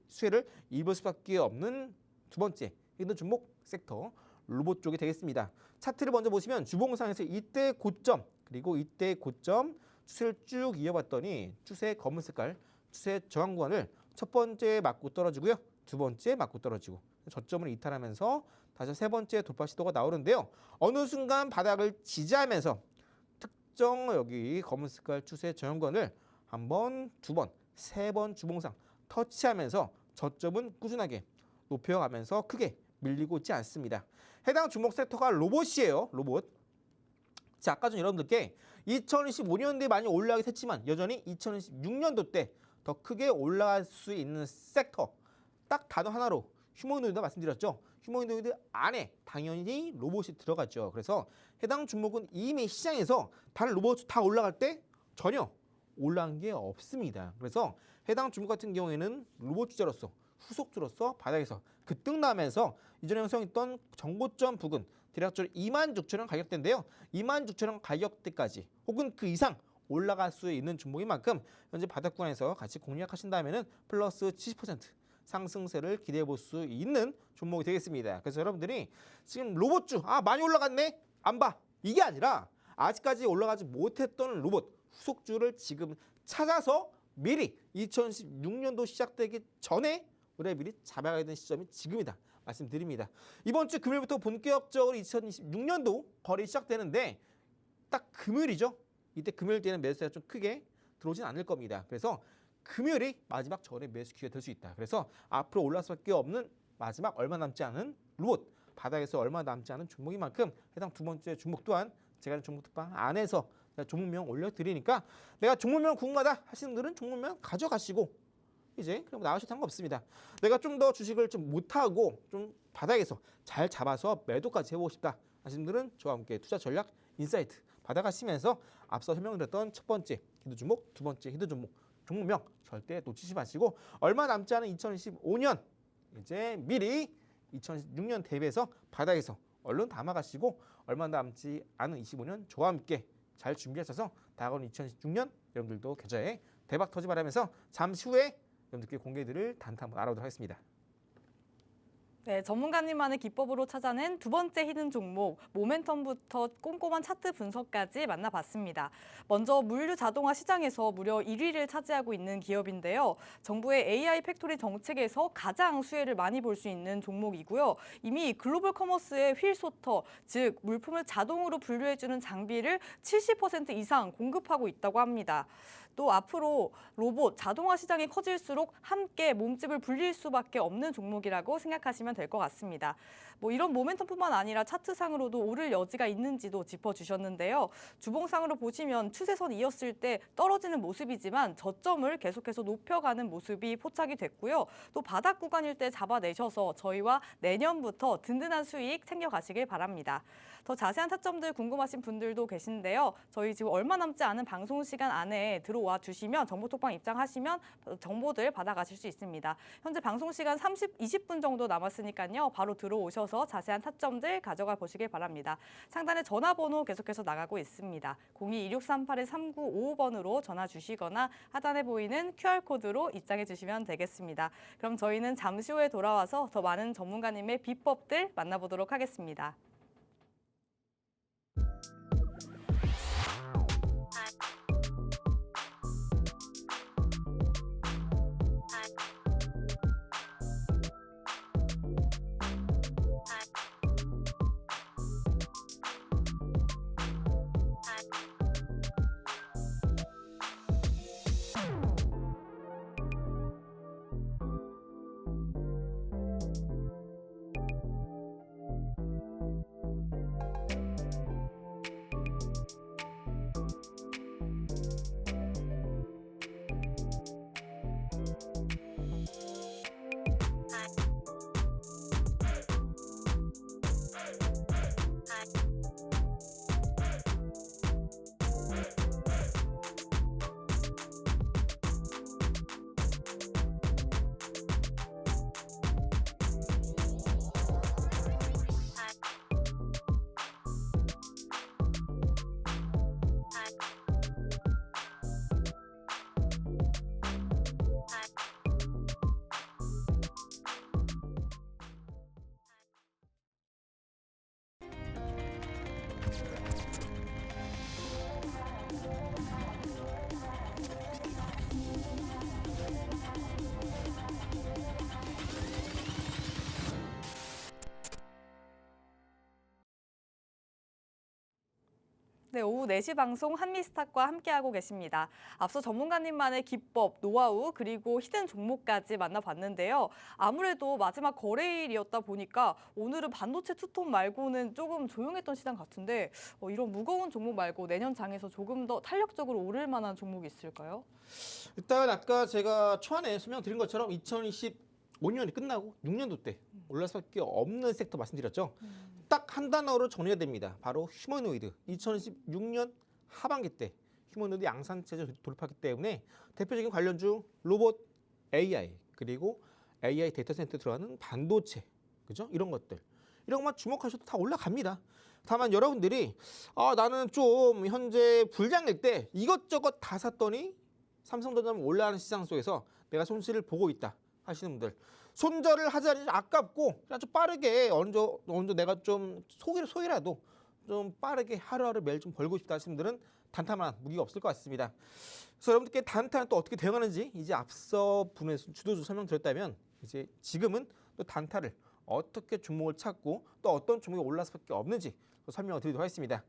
수혜를 입을 수밖에 없는 두 번째 히든 종목 섹터 로봇 쪽이 되겠습니다. 차트를 먼저 보시면 주봉상에서 이때 고점 그리고 이때 고점 추세를 쭉 이어봤더니 추세 검은 색깔 추세 저항 구간을 첫 번째 맞고 떨어지고요. 두 번째 맞고 떨어지고 저점을 이탈하면서 다시 세 번째 돌파 시도가 나오는데요. 어느 순간 바닥을 지지하면서 특정 여기 검은 색깔 추세 저항 구간을 한 번, 두 번, 세 번 주봉상 터치하면서 저점은 꾸준하게 높여가면서 크게 밀리고 있지 않습니다. 해당 주목 섹터가 로봇이에요. 로봇. 자, 아까 전 여러분들께 2025년도에 많이 올라가긴 했지만 여전히 2026년도 때 더 크게 올라갈 수 있는 섹터 딱 단어 하나로 휴머노이드 말씀드렸죠. 휴머노이드 안에 당연히 로봇이 들어갔죠. 그래서 해당 종목은 이미 시장에서 다른 로봇 다 올라갈 때 전혀 올라간 게 없습니다. 그래서 해당 종목 같은 경우에는 로봇 주자로서 후속주로서 바닥에서 급등나면서 이전에 형성했던 정고점 부근 대략적으로 26,000원 가격대인데요. 26,000원 가격대까지 혹은 그 이상 올라갈 수 있는 종목인 만큼 현재 바닥권에서 같이 공략하신다면 플러스 70% 상승세를 기대해 볼 수 있는 종목이 되겠습니다. 그래서 여러분들이 지금 로봇주 많이 올라갔네 안 봐 이게 아니라 아직까지 올라가지 못했던 로봇 후속주를 지금 찾아서 미리 2016년도 시작되기 전에 우리가 미리 잡아가야 되는 시점이 지금이다 말씀드립니다. 이번 주 금요일부터 본격적으로 2026년도 거래 시작되는데 딱 금요일이죠. 이때 금요일 때는 매수세가 좀 크게 들어오진 않을 겁니다. 그래서 금요일이 마지막 절의 매수 기회가 될 수 있다. 그래서 앞으로 올라갈 수밖에 없는 마지막 얼마 남지 않은 로봇 바닥에서 얼마 남지 않은 종목인 만큼 해당 두 번째 종목 또한 제가 종목 특방 안에서 종목명 올려드리니까 내가 종목명 궁금하다 하시는 분들은 종목명 가져가시고 이제 그럼 나가셔도 상관없습니다. 내가 좀 더 주식을 좀 못하고 좀 바닥에서 잘 잡아서 매도까지 해보고 싶다 하시는 분들은 저와 함께 투자 전략 인사이트 받아가시면서 앞서 설명드렸던 첫 번째 히든 종목, 두 번째 히든 종목 종목명 절대 놓치지 마시고 얼마 남지 않은 2025년 이제 미리 2016년 대비해서 바닥에서 얼른 담아가시고 얼마 남지 않은 25년 저와 함께 잘 준비하셔서 다가오는 2016년 여러분들도 계좌에 대박 터지 바라면서 잠시 후에 여러분들께 공개드릴 단타 한번 알아보도록 하겠습니다. 네, 전문가님만의 기법으로 찾아낸 두 번째 히든 종목, 모멘텀부터 꼼꼼한 차트 분석까지 만나봤습니다. 먼저 물류 자동화 시장에서 무려 1위를 차지하고 있는 기업인데요. 정부의 AI 팩토리 정책에서 가장 수혜를 많이 볼 수 있는 종목이고요. 이미 글로벌 커머스의 휠소터, 즉 물품을 자동으로 분류해주는 장비를 70% 이상 공급하고 있다고 합니다. 또 앞으로 로봇, 자동화 시장이 커질수록 함께 몸집을 불릴 수밖에 없는 종목이라고 생각하시면 될 것 같습니다. 뭐 이런 모멘텀뿐만 아니라 차트상으로도 오를 여지가 있는지도 짚어주셨는데요. 주봉상으로 보시면 추세선 이었을 때 떨어지는 모습이지만 저점을 계속해서 높여가는 모습이 포착이 됐고요. 또 바닥 구간일 때 잡아내셔서 저희와 내년부터 든든한 수익 챙겨가시길 바랍니다. 더 자세한 타점들 궁금하신 분들도 계신데요. 저희 지금 얼마 남지 않은 방송 시간 안에 들어와 주시면 정보톡방 입장하시면 정보들 받아가실 수 있습니다. 현재 방송 시간 20분 정도 남았으니까요. 바로 들어오셔서 자세한 타점들 가져가 보시길 바랍니다. 상단에 전화번호 계속해서 나가고 있습니다. 02-2638-3955번으로 전화 주시거나 하단에 보이는 QR코드로 입장해 주시면 되겠습니다. 그럼 저희는 잠시 후에 돌아와서 더 많은 전문가님의 비법들 만나보도록 하겠습니다. 네, 오후 4시 방송 한미스탁과 함께하고 계십니다. 앞서 전문가님만의 기법, 노하우, 그리고 히든 종목까지 만나봤는데요. 아무래도 마지막 거래일이었다 보니까 오늘은 반도체 투톱 말고는 조금 조용했던 시장 같은데 이런 무거운 종목 말고 내년 장에서 조금 더 탄력적으로 오를 만한 종목이 있을까요? 일단 아까 제가 초안에 설명드린 것처럼 2025년이 끝나고 6년도 때 올라갈 수밖에 없는 섹터 말씀드렸죠. 딱 한 단어로 정리가 됩니다. 바로 휴머노이드. 2026년 하반기 때 휴머노이드 양산체제 돌입하기 때문에 대표적인 관련주 로봇, AI 그리고 AI 데이터 센터에 들어가는 반도체, 그죠? 이런 것들. 이런 것만 주목하셔도 다 올라갑니다. 다만 여러분들이 나는 좀 현재 불장일 때 이것저것 다 샀더니 삼성전자만 올라가는 시장 속에서 내가 손실을 보고 있다 하시는 분들, 손절을 하자니 아깝고 그냥 좀 빠르게 어느 정도 내가 좀 소이라도 좀 빠르게 하루하루 매일 좀 벌고 싶다 하시는 분들은 단타만 무기가 없을 것 같습니다. 그래서 여러분들께 단타는 또 어떻게 대응하는지 이제 앞서 분에서 주도주 설명드렸다면 이제 지금은 또 단타를 어떻게 종목을 찾고 또 어떤 종목이 올라갈 수밖에 없는지 설명을 드리도록 하겠습니다.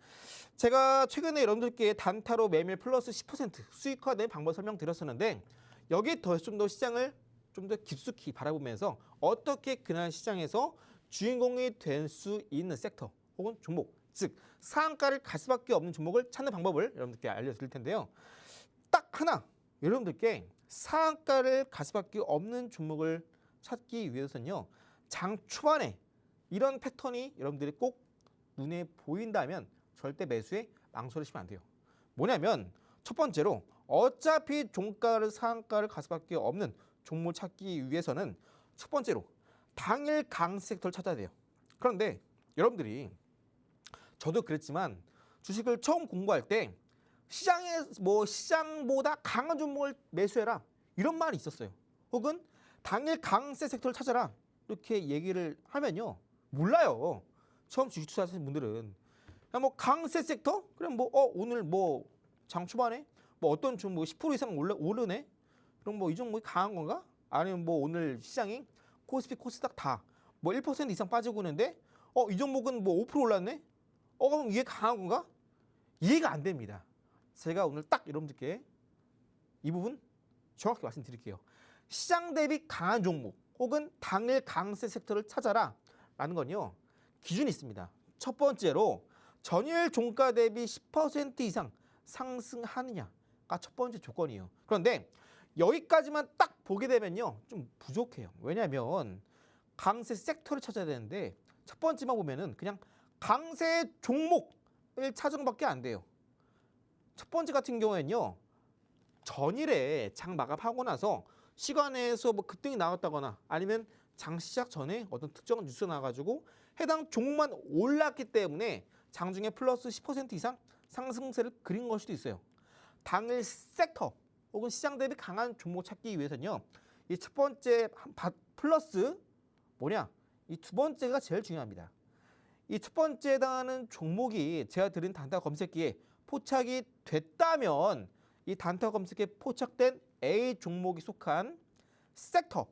제가 최근에 여러분들께 단타로 매매 플러스 10% 수익화된 방법 설명드렸었는데 여기에 더 좀 더 시장을 좀 더 깊숙이 바라보면서 어떻게 그날 시장에서 주인공이 될 수 있는 섹터 혹은 종목, 즉 상한가를 갈 수밖에 없는 종목을 찾는 방법을 여러분들께 알려드릴 텐데요. 딱 하나, 여러분들께 상한가를 갈 수밖에 없는 종목을 찾기 위해서는요. 장 초반에 이런 패턴이 여러분들이 꼭 눈에 보인다면 절대 매수에 망설이시면 안 돼요. 뭐냐면 첫 번째로 어차피 종가를 상한가를 갈 수밖에 없는 종목을 찾기 위해서는 첫 번째로 당일 강세 섹터를 찾아야 돼요. 그런데 여러분들이 저도 그랬지만 주식을 처음 공부할 때 시장보다 강한 종목을 매수해라 이런 말이 있었어요. 혹은 당일 강세 섹터를 찾아라 이렇게 얘기를 하면요 몰라요. 처음 주식 투자하시는 분들은 그냥 뭐 강세 섹터 그럼 오늘 장 초반에 어떤 종목 10% 이상 오르네 그럼 이 종목이 강한 건가? 아니면 오늘 시장이 코스피 코스닥 다 1% 이상 빠지고 있는데 이 종목은 5% 올랐네? 그럼 이게 강한 건가? 이해가 안 됩니다. 제가 오늘 딱 여러분들께 이 부분 정확히 말씀드릴게요. 시장 대비 강한 종목 혹은 당일 강세 섹터를 찾아라 라는 건요. 기준이 있습니다. 첫 번째로 전일 종가 대비 10% 이상 상승하느냐가 첫 번째 조건이에요. 그런데 여기까지만 딱 보게 되면요. 좀 부족해요. 왜냐하면 강세 섹터를 찾아야 되는데 첫 번째만 보면은 그냥 강세 종목을 찾은 것밖에 안 돼요. 첫 번째 같은 경우에는요. 전일에 장 마감하고 나서 시간에서 뭐 급등이 나왔다거나 아니면 장 시작 전에 어떤 특정한 뉴스가 나와가지고 해당 종목만 올랐기 때문에 장중에 플러스 10% 이상 상승세를 그린 걸 수도 있어요. 당일 섹터 혹은 시장 대비 강한 종목 찾기 위해서는요. 이 첫 번째 플러스 뭐냐? 이 두 번째가 제일 중요합니다. 이 첫 번째에 해당하는 종목이 제가 드린 단타 검색기에 포착이 됐다면 이 단타 검색기에 포착된 A 종목이 속한 섹터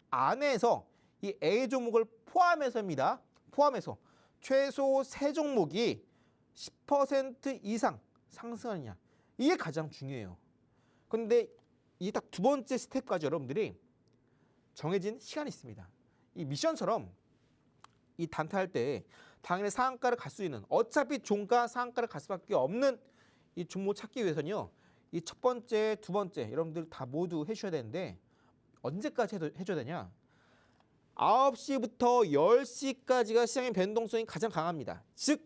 안에서 이 A 종목을 포함해서입니다. 포함해서 최소 3종목이 10% 이상 상승하느냐. 이게 가장 중요해요. 그런데 이 딱 두 번째 스텝까지 여러분들이 정해진 시간이 있습니다. 이 미션처럼 이 단타할 때 당연히 상한가를 갈 수 있는 어차피 종가 상한가를 갈 수밖에 없는 이 종목 찾기 위해서는요. 이 첫 번째, 두 번째 여러분들 다 모두 해주셔야 되는데 언제까지 해줘야 되냐? 9시부터 10시까지가 시장의 변동성이 가장 강합니다. 즉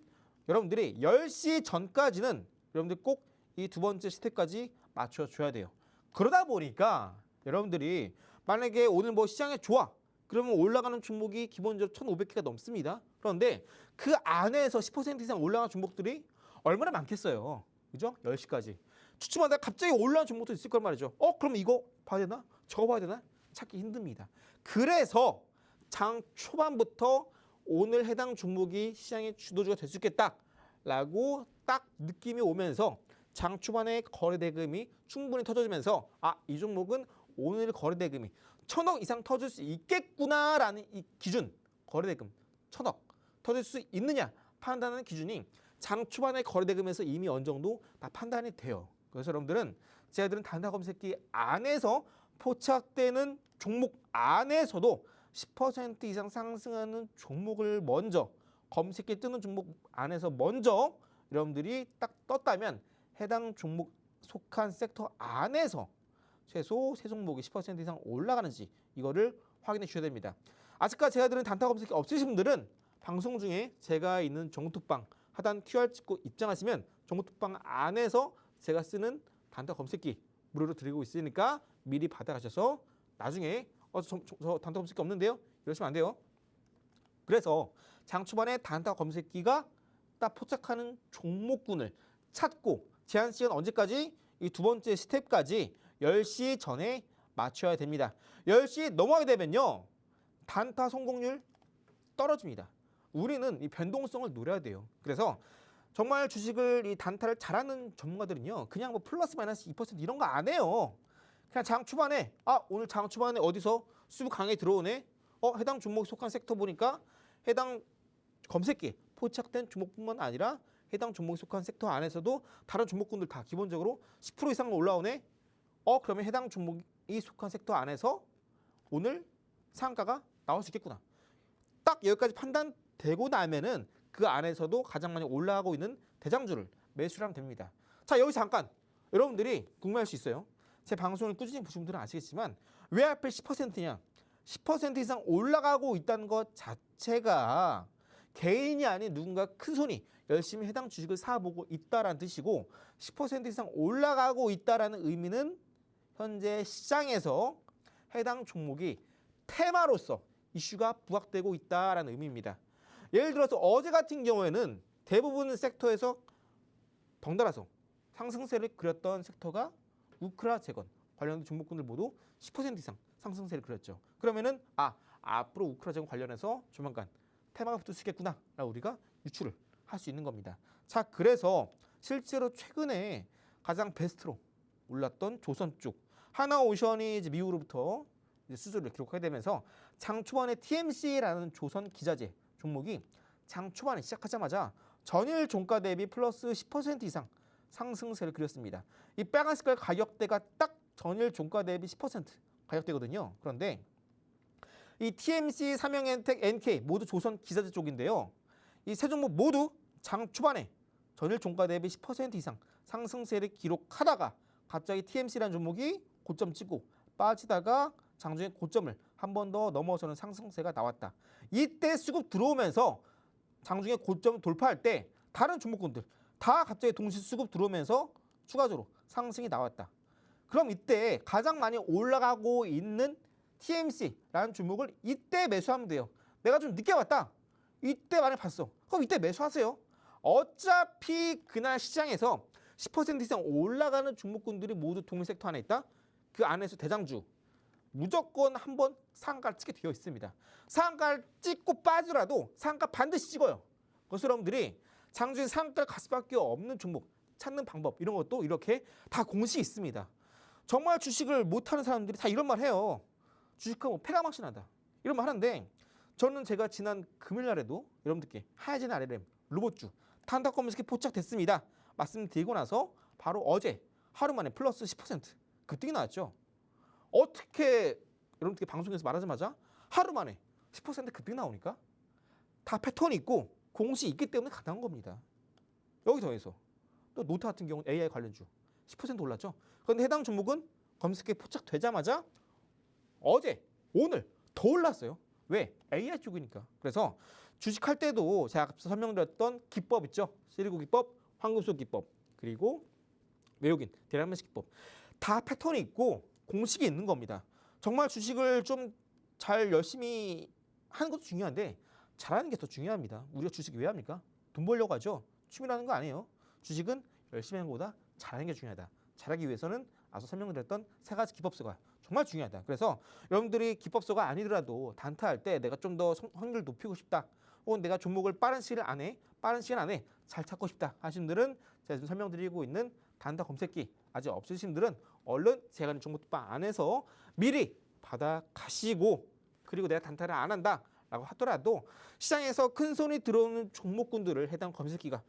여러분들이 10시 전까지는 여러분들 꼭 이 두 번째 스텝까지 맞춰줘야 돼요. 그러다 보니까 여러분들이 만약에 오늘 뭐 시장이 좋아. 그러면 올라가는 종목이 기본적으로 1,500개가 넘습니다. 그런데 그 안에서 10% 이상 올라가는 종목들이 얼마나 많겠어요. 그죠? 10시까지. 주춤하다 갑자기 올라가는 종목도 있을 걸 말이죠. 그럼 이거 봐야 되나? 저거 봐야 되나? 찾기 힘듭니다. 그래서 장 초반부터 오늘 해당 종목이 시장의 주도주가 될 수 있겠다라고 딱 느낌이 오면서 장 초반에 거래대금이 충분히 터져주면서 이 종목은 오늘 거래대금이 1,000억 이상 터질 수 있겠구나라는 이 기준 거래대금 1,000억 터질 수 있느냐 판단하는 기준이 장 초반의 거래대금에서 이미 어느 정도 다 판단이 돼요. 그래서 여러분들은 제가 드린 단타 검색기 안에서 포착되는 종목 안에서도 10% 이상 상승하는 종목을 먼저 검색기에 뜨는 종목 안에서 먼저 여러분들이 딱 떴다면 해당 종목 속한 섹터 안에서 최소 3종목이 10% 이상 올라가는지 이거를 확인해 주셔야 됩니다. 아직까지 제가 드린 단타 검색기 없으신 분들은 방송 중에 제가 있는 정보톡방 하단 QR 찍고 입장하시면 정보톡방 안에서 제가 쓰는 단타 검색기 무료로 드리고 있으니까 미리 받아가셔서 나중에 저 단타 검색기 없는데요? 이러시면 안 돼요. 그래서 장 초반에 단타 검색기가 딱 포착하는 종목군을 찾고 제한 시간 언제까지? 이 두 번째 스텝까지 10시 전에 맞춰야 됩니다. 10시 넘어가게 되면요. 단타 성공률 떨어집니다. 우리는 이 변동성을 노려야 돼요. 그래서 정말 주식을 이 단타를 잘하는 전문가들은요. 그냥 뭐 플러스 마이너스 2% 이런 거 안 해요. 그냥 장 초반에 오늘 장 초반에 어디서 수급 강에 들어오네. 해당 종목 속한 섹터 보니까 해당 검색기에 포착된 종목뿐만 아니라 해당 종목에 속한 섹터 안에서도 다른 종목군들 다 기본적으로 10% 이상 올라오네. 그러면 해당 종목이 속한 섹터 안에서 오늘 상한가가 나올 수 있겠구나. 딱 여기까지 판단되고 나면은 그 안에서도 가장 많이 올라가고 있는 대장주를 매수를 하면 됩니다. 자, 여기서 잠깐 여러분들이 궁금할 수 있어요. 제 방송을 꾸준히 보신 분들은 아시겠지만 왜 하필 10%냐? 10% 이상 올라가고 있다는 것 자체가 개인이 아닌 누군가 큰 손이 열심히 해당 주식을 사보고 있다라는 뜻이고 10% 이상 올라가고 있다라는 의미는 현재 시장에서 해당 종목이 테마로서 이슈가 부각되고 있다라는 의미입니다. 예를 들어서 어제 같은 경우에는 대부분 섹터에서 덩달아서 상승세를 그렸던 sek터가 우크라 재건 관련된 종목군들 모두 10% 이상 상승세를 그렸죠. 그러면은 앞으로 우크라 재건 관련해서 조만간 테마가 붙을 수 있겠구나 라고 우리가 유추를 할 수 있는 겁니다. 자, 그래서 실제로 최근에 가장 베스트로 올랐던 조선 쪽 하나오션이 이제 미국으로부터 이제 수주를 기록하게 되면서 장 초반에 TMC라는 조선 기자재 종목이 장 초반에 시작하자마자 전일 종가 대비 플러스 10% 이상 상승세를 그렸습니다. 이 빨간 색깔 가격대가 딱 전일 종가 대비 10% 가격대거든요. 그런데 이 TMC, 삼성엔텍, NK 모두 조선 기자재 쪽인데요. 이 세 종목 모두 장 초반에 전일 종가 대비 10% 이상 상승세를 기록하다가 갑자기 TMC라는 종목이 고점 찍고 빠지다가 장중에 고점을 한 번 더 넘어서는 상승세가 나왔다. 이때 수급 들어오면서 장중에 고점 돌파할 때 다른 종목군들 다 갑자기 동시 수급 들어오면서 추가적으로 상승이 나왔다. 그럼 이때 가장 많이 올라가고 있는 TMC라는 종목을 이때 매수하면 돼요. 내가 좀 늦게 왔다. 이때 많이 봤어. 그럼 이때 매수하세요. 어차피 그날 시장에서 10% 이상 올라가는 종목군들이 모두 동일 섹터 안에 있다. 그 안에서 대장주 무조건 한번 상한가를 찍게 되어 있습니다. 상한가를 찍고 빠지더라도 상한가 반드시 찍어요. 그래서 여러분들이 장중에 상한가를 갈 수밖에 없는 종목 찾는 방법 이런 것도 이렇게 다 공식이 있습니다. 정말 주식을 못하는 사람들이 다 이런 말 해요. 주식하면 뭐 패가망신하다 이런 말 하는데 저는 제가 지난 금요일 날에도 여러분들께 하이젠 RLM 로봇주 단타 검색에 포착됐습니다. 말씀드리고 나서 바로 어제 하루 만에 플러스 10% 급등이 나왔죠. 어떻게 여러분들께 방송에서 말하자마자 하루 만에 10% 급등이 나오니까 다 패턴이 있고 공식이 있기 때문에 가능한 겁니다. 여기 더해서 또 노트 같은 경우는 AI 관련주 10% 올랐죠. 그런데 해당 종목은 검색에 포착되자마자 어제 오늘 더 올랐어요. 왜? AI 쪽이니까. 그래서 주식할 때도 제가 앞서 설명드렸던 기법 있죠. 시리고 기법, 황금소 기법, 그리고 외국인 대량면식 기법 다 패턴이 있고 공식이 있는 겁니다. 정말 주식을 좀 잘 열심히 하는 것도 중요한데 잘하는 게 더 중요합니다. 우리가 주식 왜 합니까? 돈 벌려고 하죠. 취미라는 거 아니에요. 주식은 열심히 하는 것보다 잘하는 게 중요하다. 잘하기 위해서는 앞서 설명드렸던 세 가지 기법서가 정말 중요하다. 그래서 여러분들이 기법서가 아니더라도 단타할 때 내가 좀 더 확률을 높이고 싶다. 혹은 내가 종목을 빠른 시간 안에 잘 찾고 싶다 하시는 분들은 제가 지금 설명드리고 있는 단타 검색기 아직 없으신 분들은 얼른 제가 하는 종목방 안에서 미리 받아 가시고 그리고 내가 단타를 안 한다 라고 하더라도 시장에서 큰 손이 들어오는 종목군들을 해당 검색기가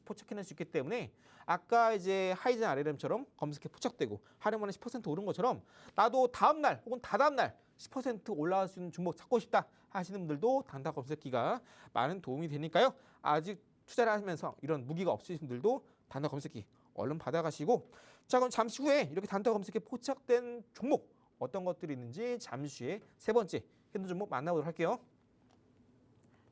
포착해낼 수 있기 때문에 아까 이제 하이젠 RLM처럼 검색에 포착되고 하루 만에 10% 오른 것처럼 나도 다음날 혹은 다다음날 10% 올라갈 수 있는 종목 찾고 싶다 하시는 분들도 단타 검색기가 많은 도움이 되니까요. 아직 투자를 하시면서 이런 무기가 없으신 분들도 단타 검색기 얼른 받아가시고 자 그럼 잠시 후에 이렇게 단타 검색에 포착된 종목 어떤 것들이 있는지 잠시 후에 세 번째 핸드 종목 만나보도록 할게요.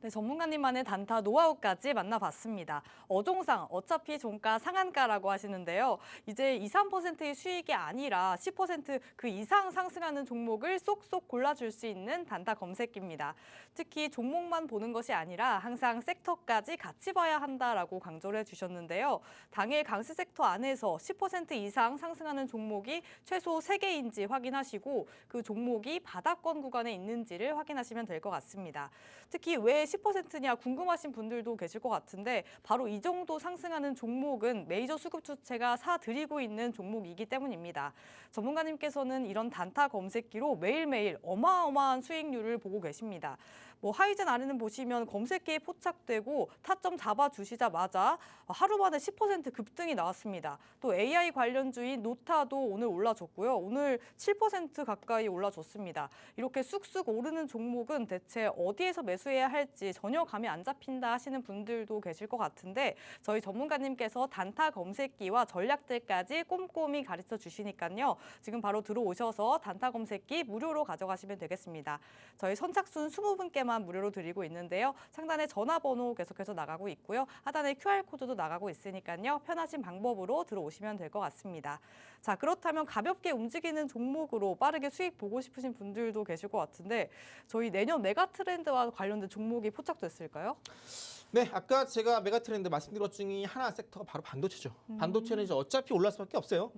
네, 전문가님만의 단타 노하우까지 만나봤습니다. 어종상 어차피 종가 상한가라고 하시는데요. 이제 2, 3%의 수익이 아니라 10%그 이상 상승하는 종목을 쏙쏙 골라줄 수 있는 단타 검색기입니다. 특히 종목만 보는 것이 아니라 항상 섹터까지 같이 봐야 한다라고 강조를 해주셨는데요. 당일 강세 섹터 안에서 10% 이상 상승하는 종목이 최소 3개인지 확인하시고 그 종목이 바닥권 구간에 있는지를 확인하시면 될 것 같습니다. 특히 왜 10%냐 궁금하신 분들도 계실 것 같은데 바로 이 정도 상승하는 종목은 메이저 수급 주체가 사들이고 있는 종목이기 때문입니다. 전문가님께서는 이런 단타 검색기로 매일매일 어마어마한 수익률을 보고 계십니다. 하이젠 RLM 보시면 검색기에 포착되고 타점 잡아주시자마자 하루 만에 10% 급등이 나왔습니다. 또 AI 관련주인 노타도 오늘 올라줬고요. 오늘 7% 가까이 올라줬습니다. 이렇게 쑥쑥 오르는 종목은 대체 어디에서 매수해야 할지 전혀 감이 안 잡힌다 하시는 분들도 계실 것 같은데 저희 전문가님께서 단타 검색기와 전략들까지 꼼꼼히 가르쳐 주시니까요. 지금 바로 들어오셔서 단타 검색기 무료로 가져가시면 되겠습니다. 저희 선착순 20분께만 무료로 드리고 있는데요. 상단에 전화번호 계속해서 나가고 있고요. 하단에 QR코드도 나가고 있으니까요. 편하신 방법으로 들어오시면 될 것 같습니다. 자, 그렇다면 가볍게 움직이는 종목으로 빠르게 수익 보고 싶으신 분들도 계실 것 같은데 저희 내년 메가트렌드와 관련된 종목이 포착됐을까요? 네, 아까 제가 메가트렌드 말씀드린 것 중에 하나 섹터가 바로 반도체죠. 반도체는 이제 어차피 올랐을 수밖에 없어요.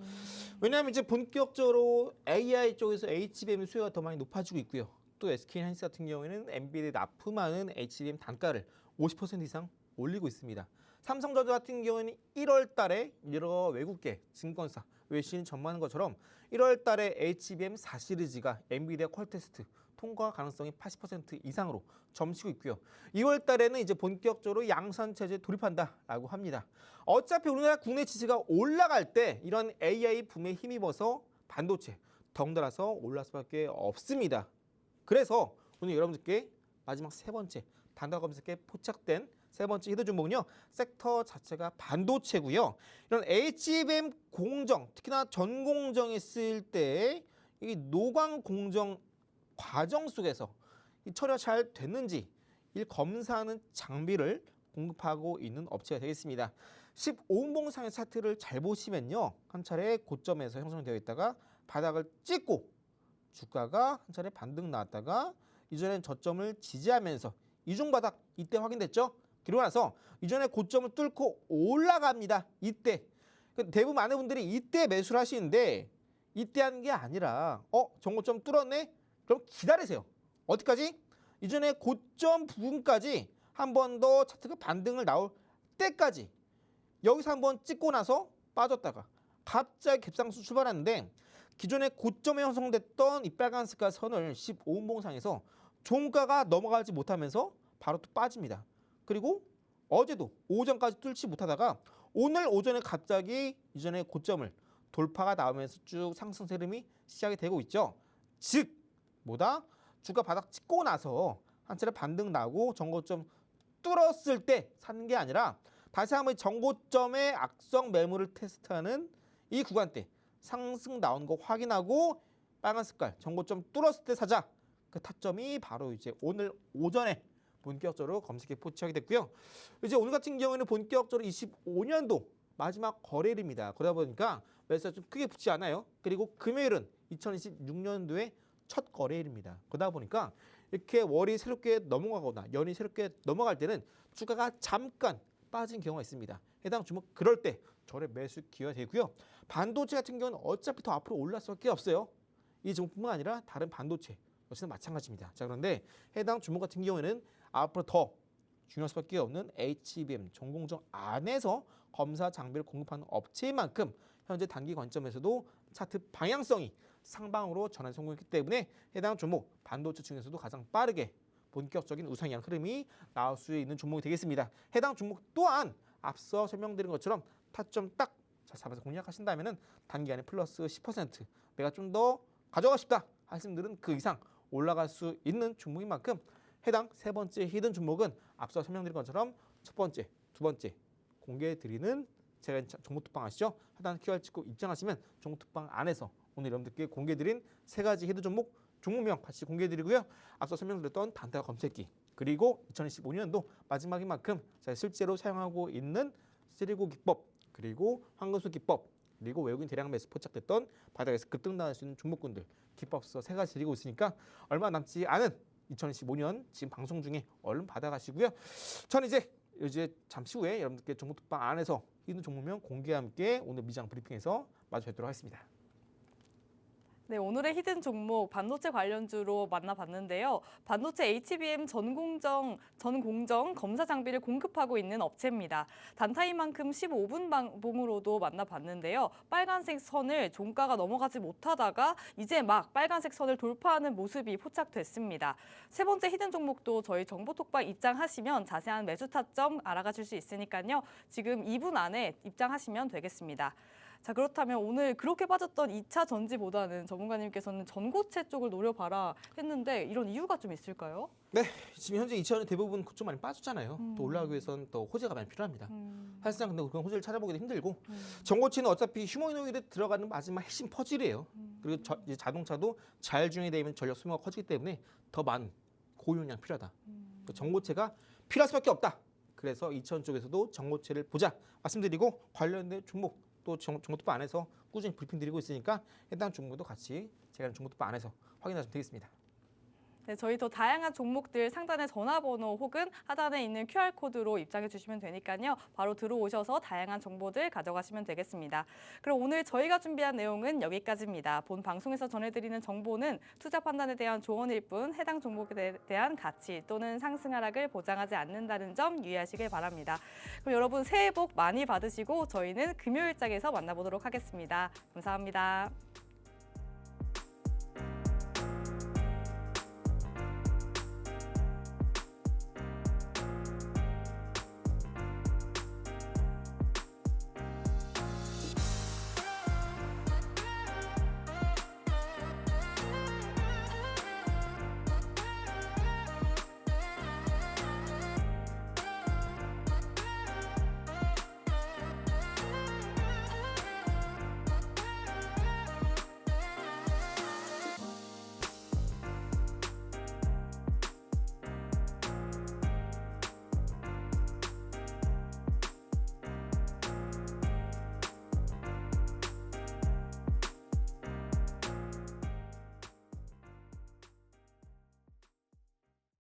왜냐하면 이제 본격적으로 AI 쪽에서 HBM 수요가 더 많이 높아지고 있고요. 또 SK하이닉스 같은 경우에는 엔비디아 납품하는 HBM 단가를 50% 이상 올리고 있습니다. 삼성전자 같은 경우에는 1월 달에 여러 외국계 증권사, 외신이 전망하는 것처럼 1월 달에 HBM 4 시리즈가 엔비디아 퀄테스트 통과 가능성이 80% 이상으로 점치고 있고요. 2월 달에는 이제 본격적으로 양산 체제에 돌입한다라고 합니다. 어차피 우리나라 국내 지수가 올라갈 때 이런 AI 붐에 힘입어서 반도체 덩달아서 올라갈 수밖에 없습니다. 그래서 오늘 여러분들께 마지막 세 번째 단타 검색에 포착된 세 번째 히든 종목은요. 섹터 자체가 반도체고요. 이런 HBM 공정, 특히나 전공정에 쓰일 때 이 노광 공정 과정 속에서 이 처리가 잘 됐는지 이 검사하는 장비를 공급하고 있는 업체가 되겠습니다. 15분봉상의 차트를 잘 보시면요. 한 차례 고점에서 형성되어 있다가 바닥을 찍고 주가가 한 차례 반등 나왔다가 이전엔 저점을 지지하면서 이중바닥 이때 확인됐죠? 그리고 나서 이전에 고점을 뚫고 올라갑니다. 이때. 대부분 많은 분들이 이때 매수를 하시는데 이때 하는 게 아니라 정고점 뚫었네? 그럼 기다리세요. 어디까지? 이전에 고점 부분까지 한 번 더 차트가 반등을 나올 때까지 여기서 한 번 찍고 나서 빠졌다가 갑자기 갭상승 출발하는데 기존에 고점에 형성됐던 이 빨간 색깔 선을 15분봉상에서 종가가 넘어가지 못하면서 바로 또 빠집니다. 그리고 어제도 오전까지 뚫지 못하다가 오늘 오전에 갑자기 이전에 고점을 돌파가 나오면서 쭉 상승 흐름이 시작이 되고 있죠. 즉 뭐다? 주가 바닥 찍고 나서 한 차례 반등 나고 정고점 뚫었을 때 사는 게 아니라 다시 한번 정고점의 악성 매물을 테스트하는 이 구간대 상승 나온 거 확인하고 빨간 색깔 정고점 뚫었을 때 사자. 그 타점이 바로 이제 오늘 오전에 본격적으로 검색에 포착이 됐고요. 이제 오늘 같은 경우에는 본격적으로 25년도 마지막 거래일입니다. 그러다 보니까 매수가 좀 크게 붙지 않아요. 그리고 금요일은 2026년도의 첫 거래일입니다. 그러다 보니까 이렇게 월이 새롭게 넘어가거나 연이 새롭게 넘어갈 때는 주가가 잠깐 빠진 경우가 있습니다. 해당 종목 그럴 때 절의 매수 기회가 되고요. 반도체 같은 경우는 어차피 더 앞으로 올라갈 수밖에 없어요. 이 종목뿐만 아니라 다른 반도체 역시나 마찬가지입니다. 자, 그런데 해당 종목 같은 경우에는 앞으로 더 중요할 수밖에 없는 HBM 전공정 안에서 검사 장비를 공급하는 업체인 만큼 현재 단기 관점에서도 차트 방향성이 상방으로 전환 성공했기 때문에 해당 종목 반도체 중에서도 가장 빠르게 본격적인 우상향 흐름이 나올 수 있는 종목이 되겠습니다. 해당 종목 또한 앞서 설명드린 것처럼 타점 딱 잡아서 공략하신다면 단기간에 플러스 10% 내가 좀 더 가져가고 싶다 하시는 분들은 그 이상 올라갈 수 있는 종목인 만큼 해당 세 번째 히든 종목은 앞서 설명드린 것처럼 첫 번째, 두 번째 공개해드리는 제가 정보톡방 아시죠? 하단 QR 찍고 입장하시면 정보톡방 안에서 오늘 여러분들께 공개해드린 세 가지 히든 종목 종목명 같이 공개해드리고요. 앞서 설명드렸던 단타 검색기 그리고 2025년도 마지막인 만큼 제가 실제로 사용하고 있는 쓰리고 기법 그리고 황금수 기법 그리고 외국인 대량 매수 포착됐던 바닥에서 급등 나올 수 있는 종목군들 기법서 세 가지 드리고 있으니까 얼마 남지 않은 2025년 지금 방송 중에 얼른 받아가시고요. 저는 이제 잠시 후에 여러분들께 정보톡방 안에서 있는 종목명 공개와 함께 오늘 미장 브리핑에서 마주 뵙도록 하겠습니다. 네, 오늘의 히든 종목 반도체 관련주로 만나봤는데요. 반도체 HBM 전공정 검사 장비를 공급하고 있는 업체입니다. 단타인 만큼 15분 봉으로도 만나봤는데요. 빨간색 선을 종가가 넘어가지 못하다가 이제 막 빨간색 선을 돌파하는 모습이 포착됐습니다. 세 번째 히든 종목도 저희 정보톡방 입장하시면 자세한 매수 타점 알아가실 수 있으니까요. 지금 2분 안에 입장하시면 되겠습니다. 자, 그렇다면 오늘 그렇게 빠졌던 2차 전지보다는 전문가님께서는 전고체 쪽을 노려봐라 했는데 이런 이유가 좀 있을까요? 네, 지금 현재 2차는 대부분 좀 많이 빠졌잖아요. 또 올라가기 위해서는 또 호재가 많이 필요합니다. 사실상 근데 그런 호재를 찾아보기도 힘들고 전고체는 어차피 휴머노이드 들어가는 마지막 핵심 퍼즐이에요. 그리고 이제 자동차도 자율주행이 되면 전력 소모가 커지기 때문에 더 많은 고용량 필요하다. 전고체가 필요할 수밖에 없다. 그래서 2차 쪽에서도 전고체를 보자 말씀드리고 관련된 종목 또 정보톡방 안에서 꾸준히 브리핑 드리고 있으니까 해당 종목도 같이 제가 정보톡방 안에서 확인하시면 되겠습니다. 네, 저희 더 다양한 종목들 상단에 전화번호 혹은 하단에 있는 QR코드로 입장해 주시면 되니까요. 바로 들어오셔서 다양한 정보들 가져가시면 되겠습니다. 그럼 오늘 저희가 준비한 내용은 여기까지입니다. 본 방송에서 전해드리는 정보는 투자 판단에 대한 조언일 뿐 해당 종목에 대한 가치 또는 상승 하락을 보장하지 않는다는 점 유의하시길 바랍니다. 그럼 여러분 새해 복 많이 받으시고 저희는 금요일장에서 만나보도록 하겠습니다. 감사합니다.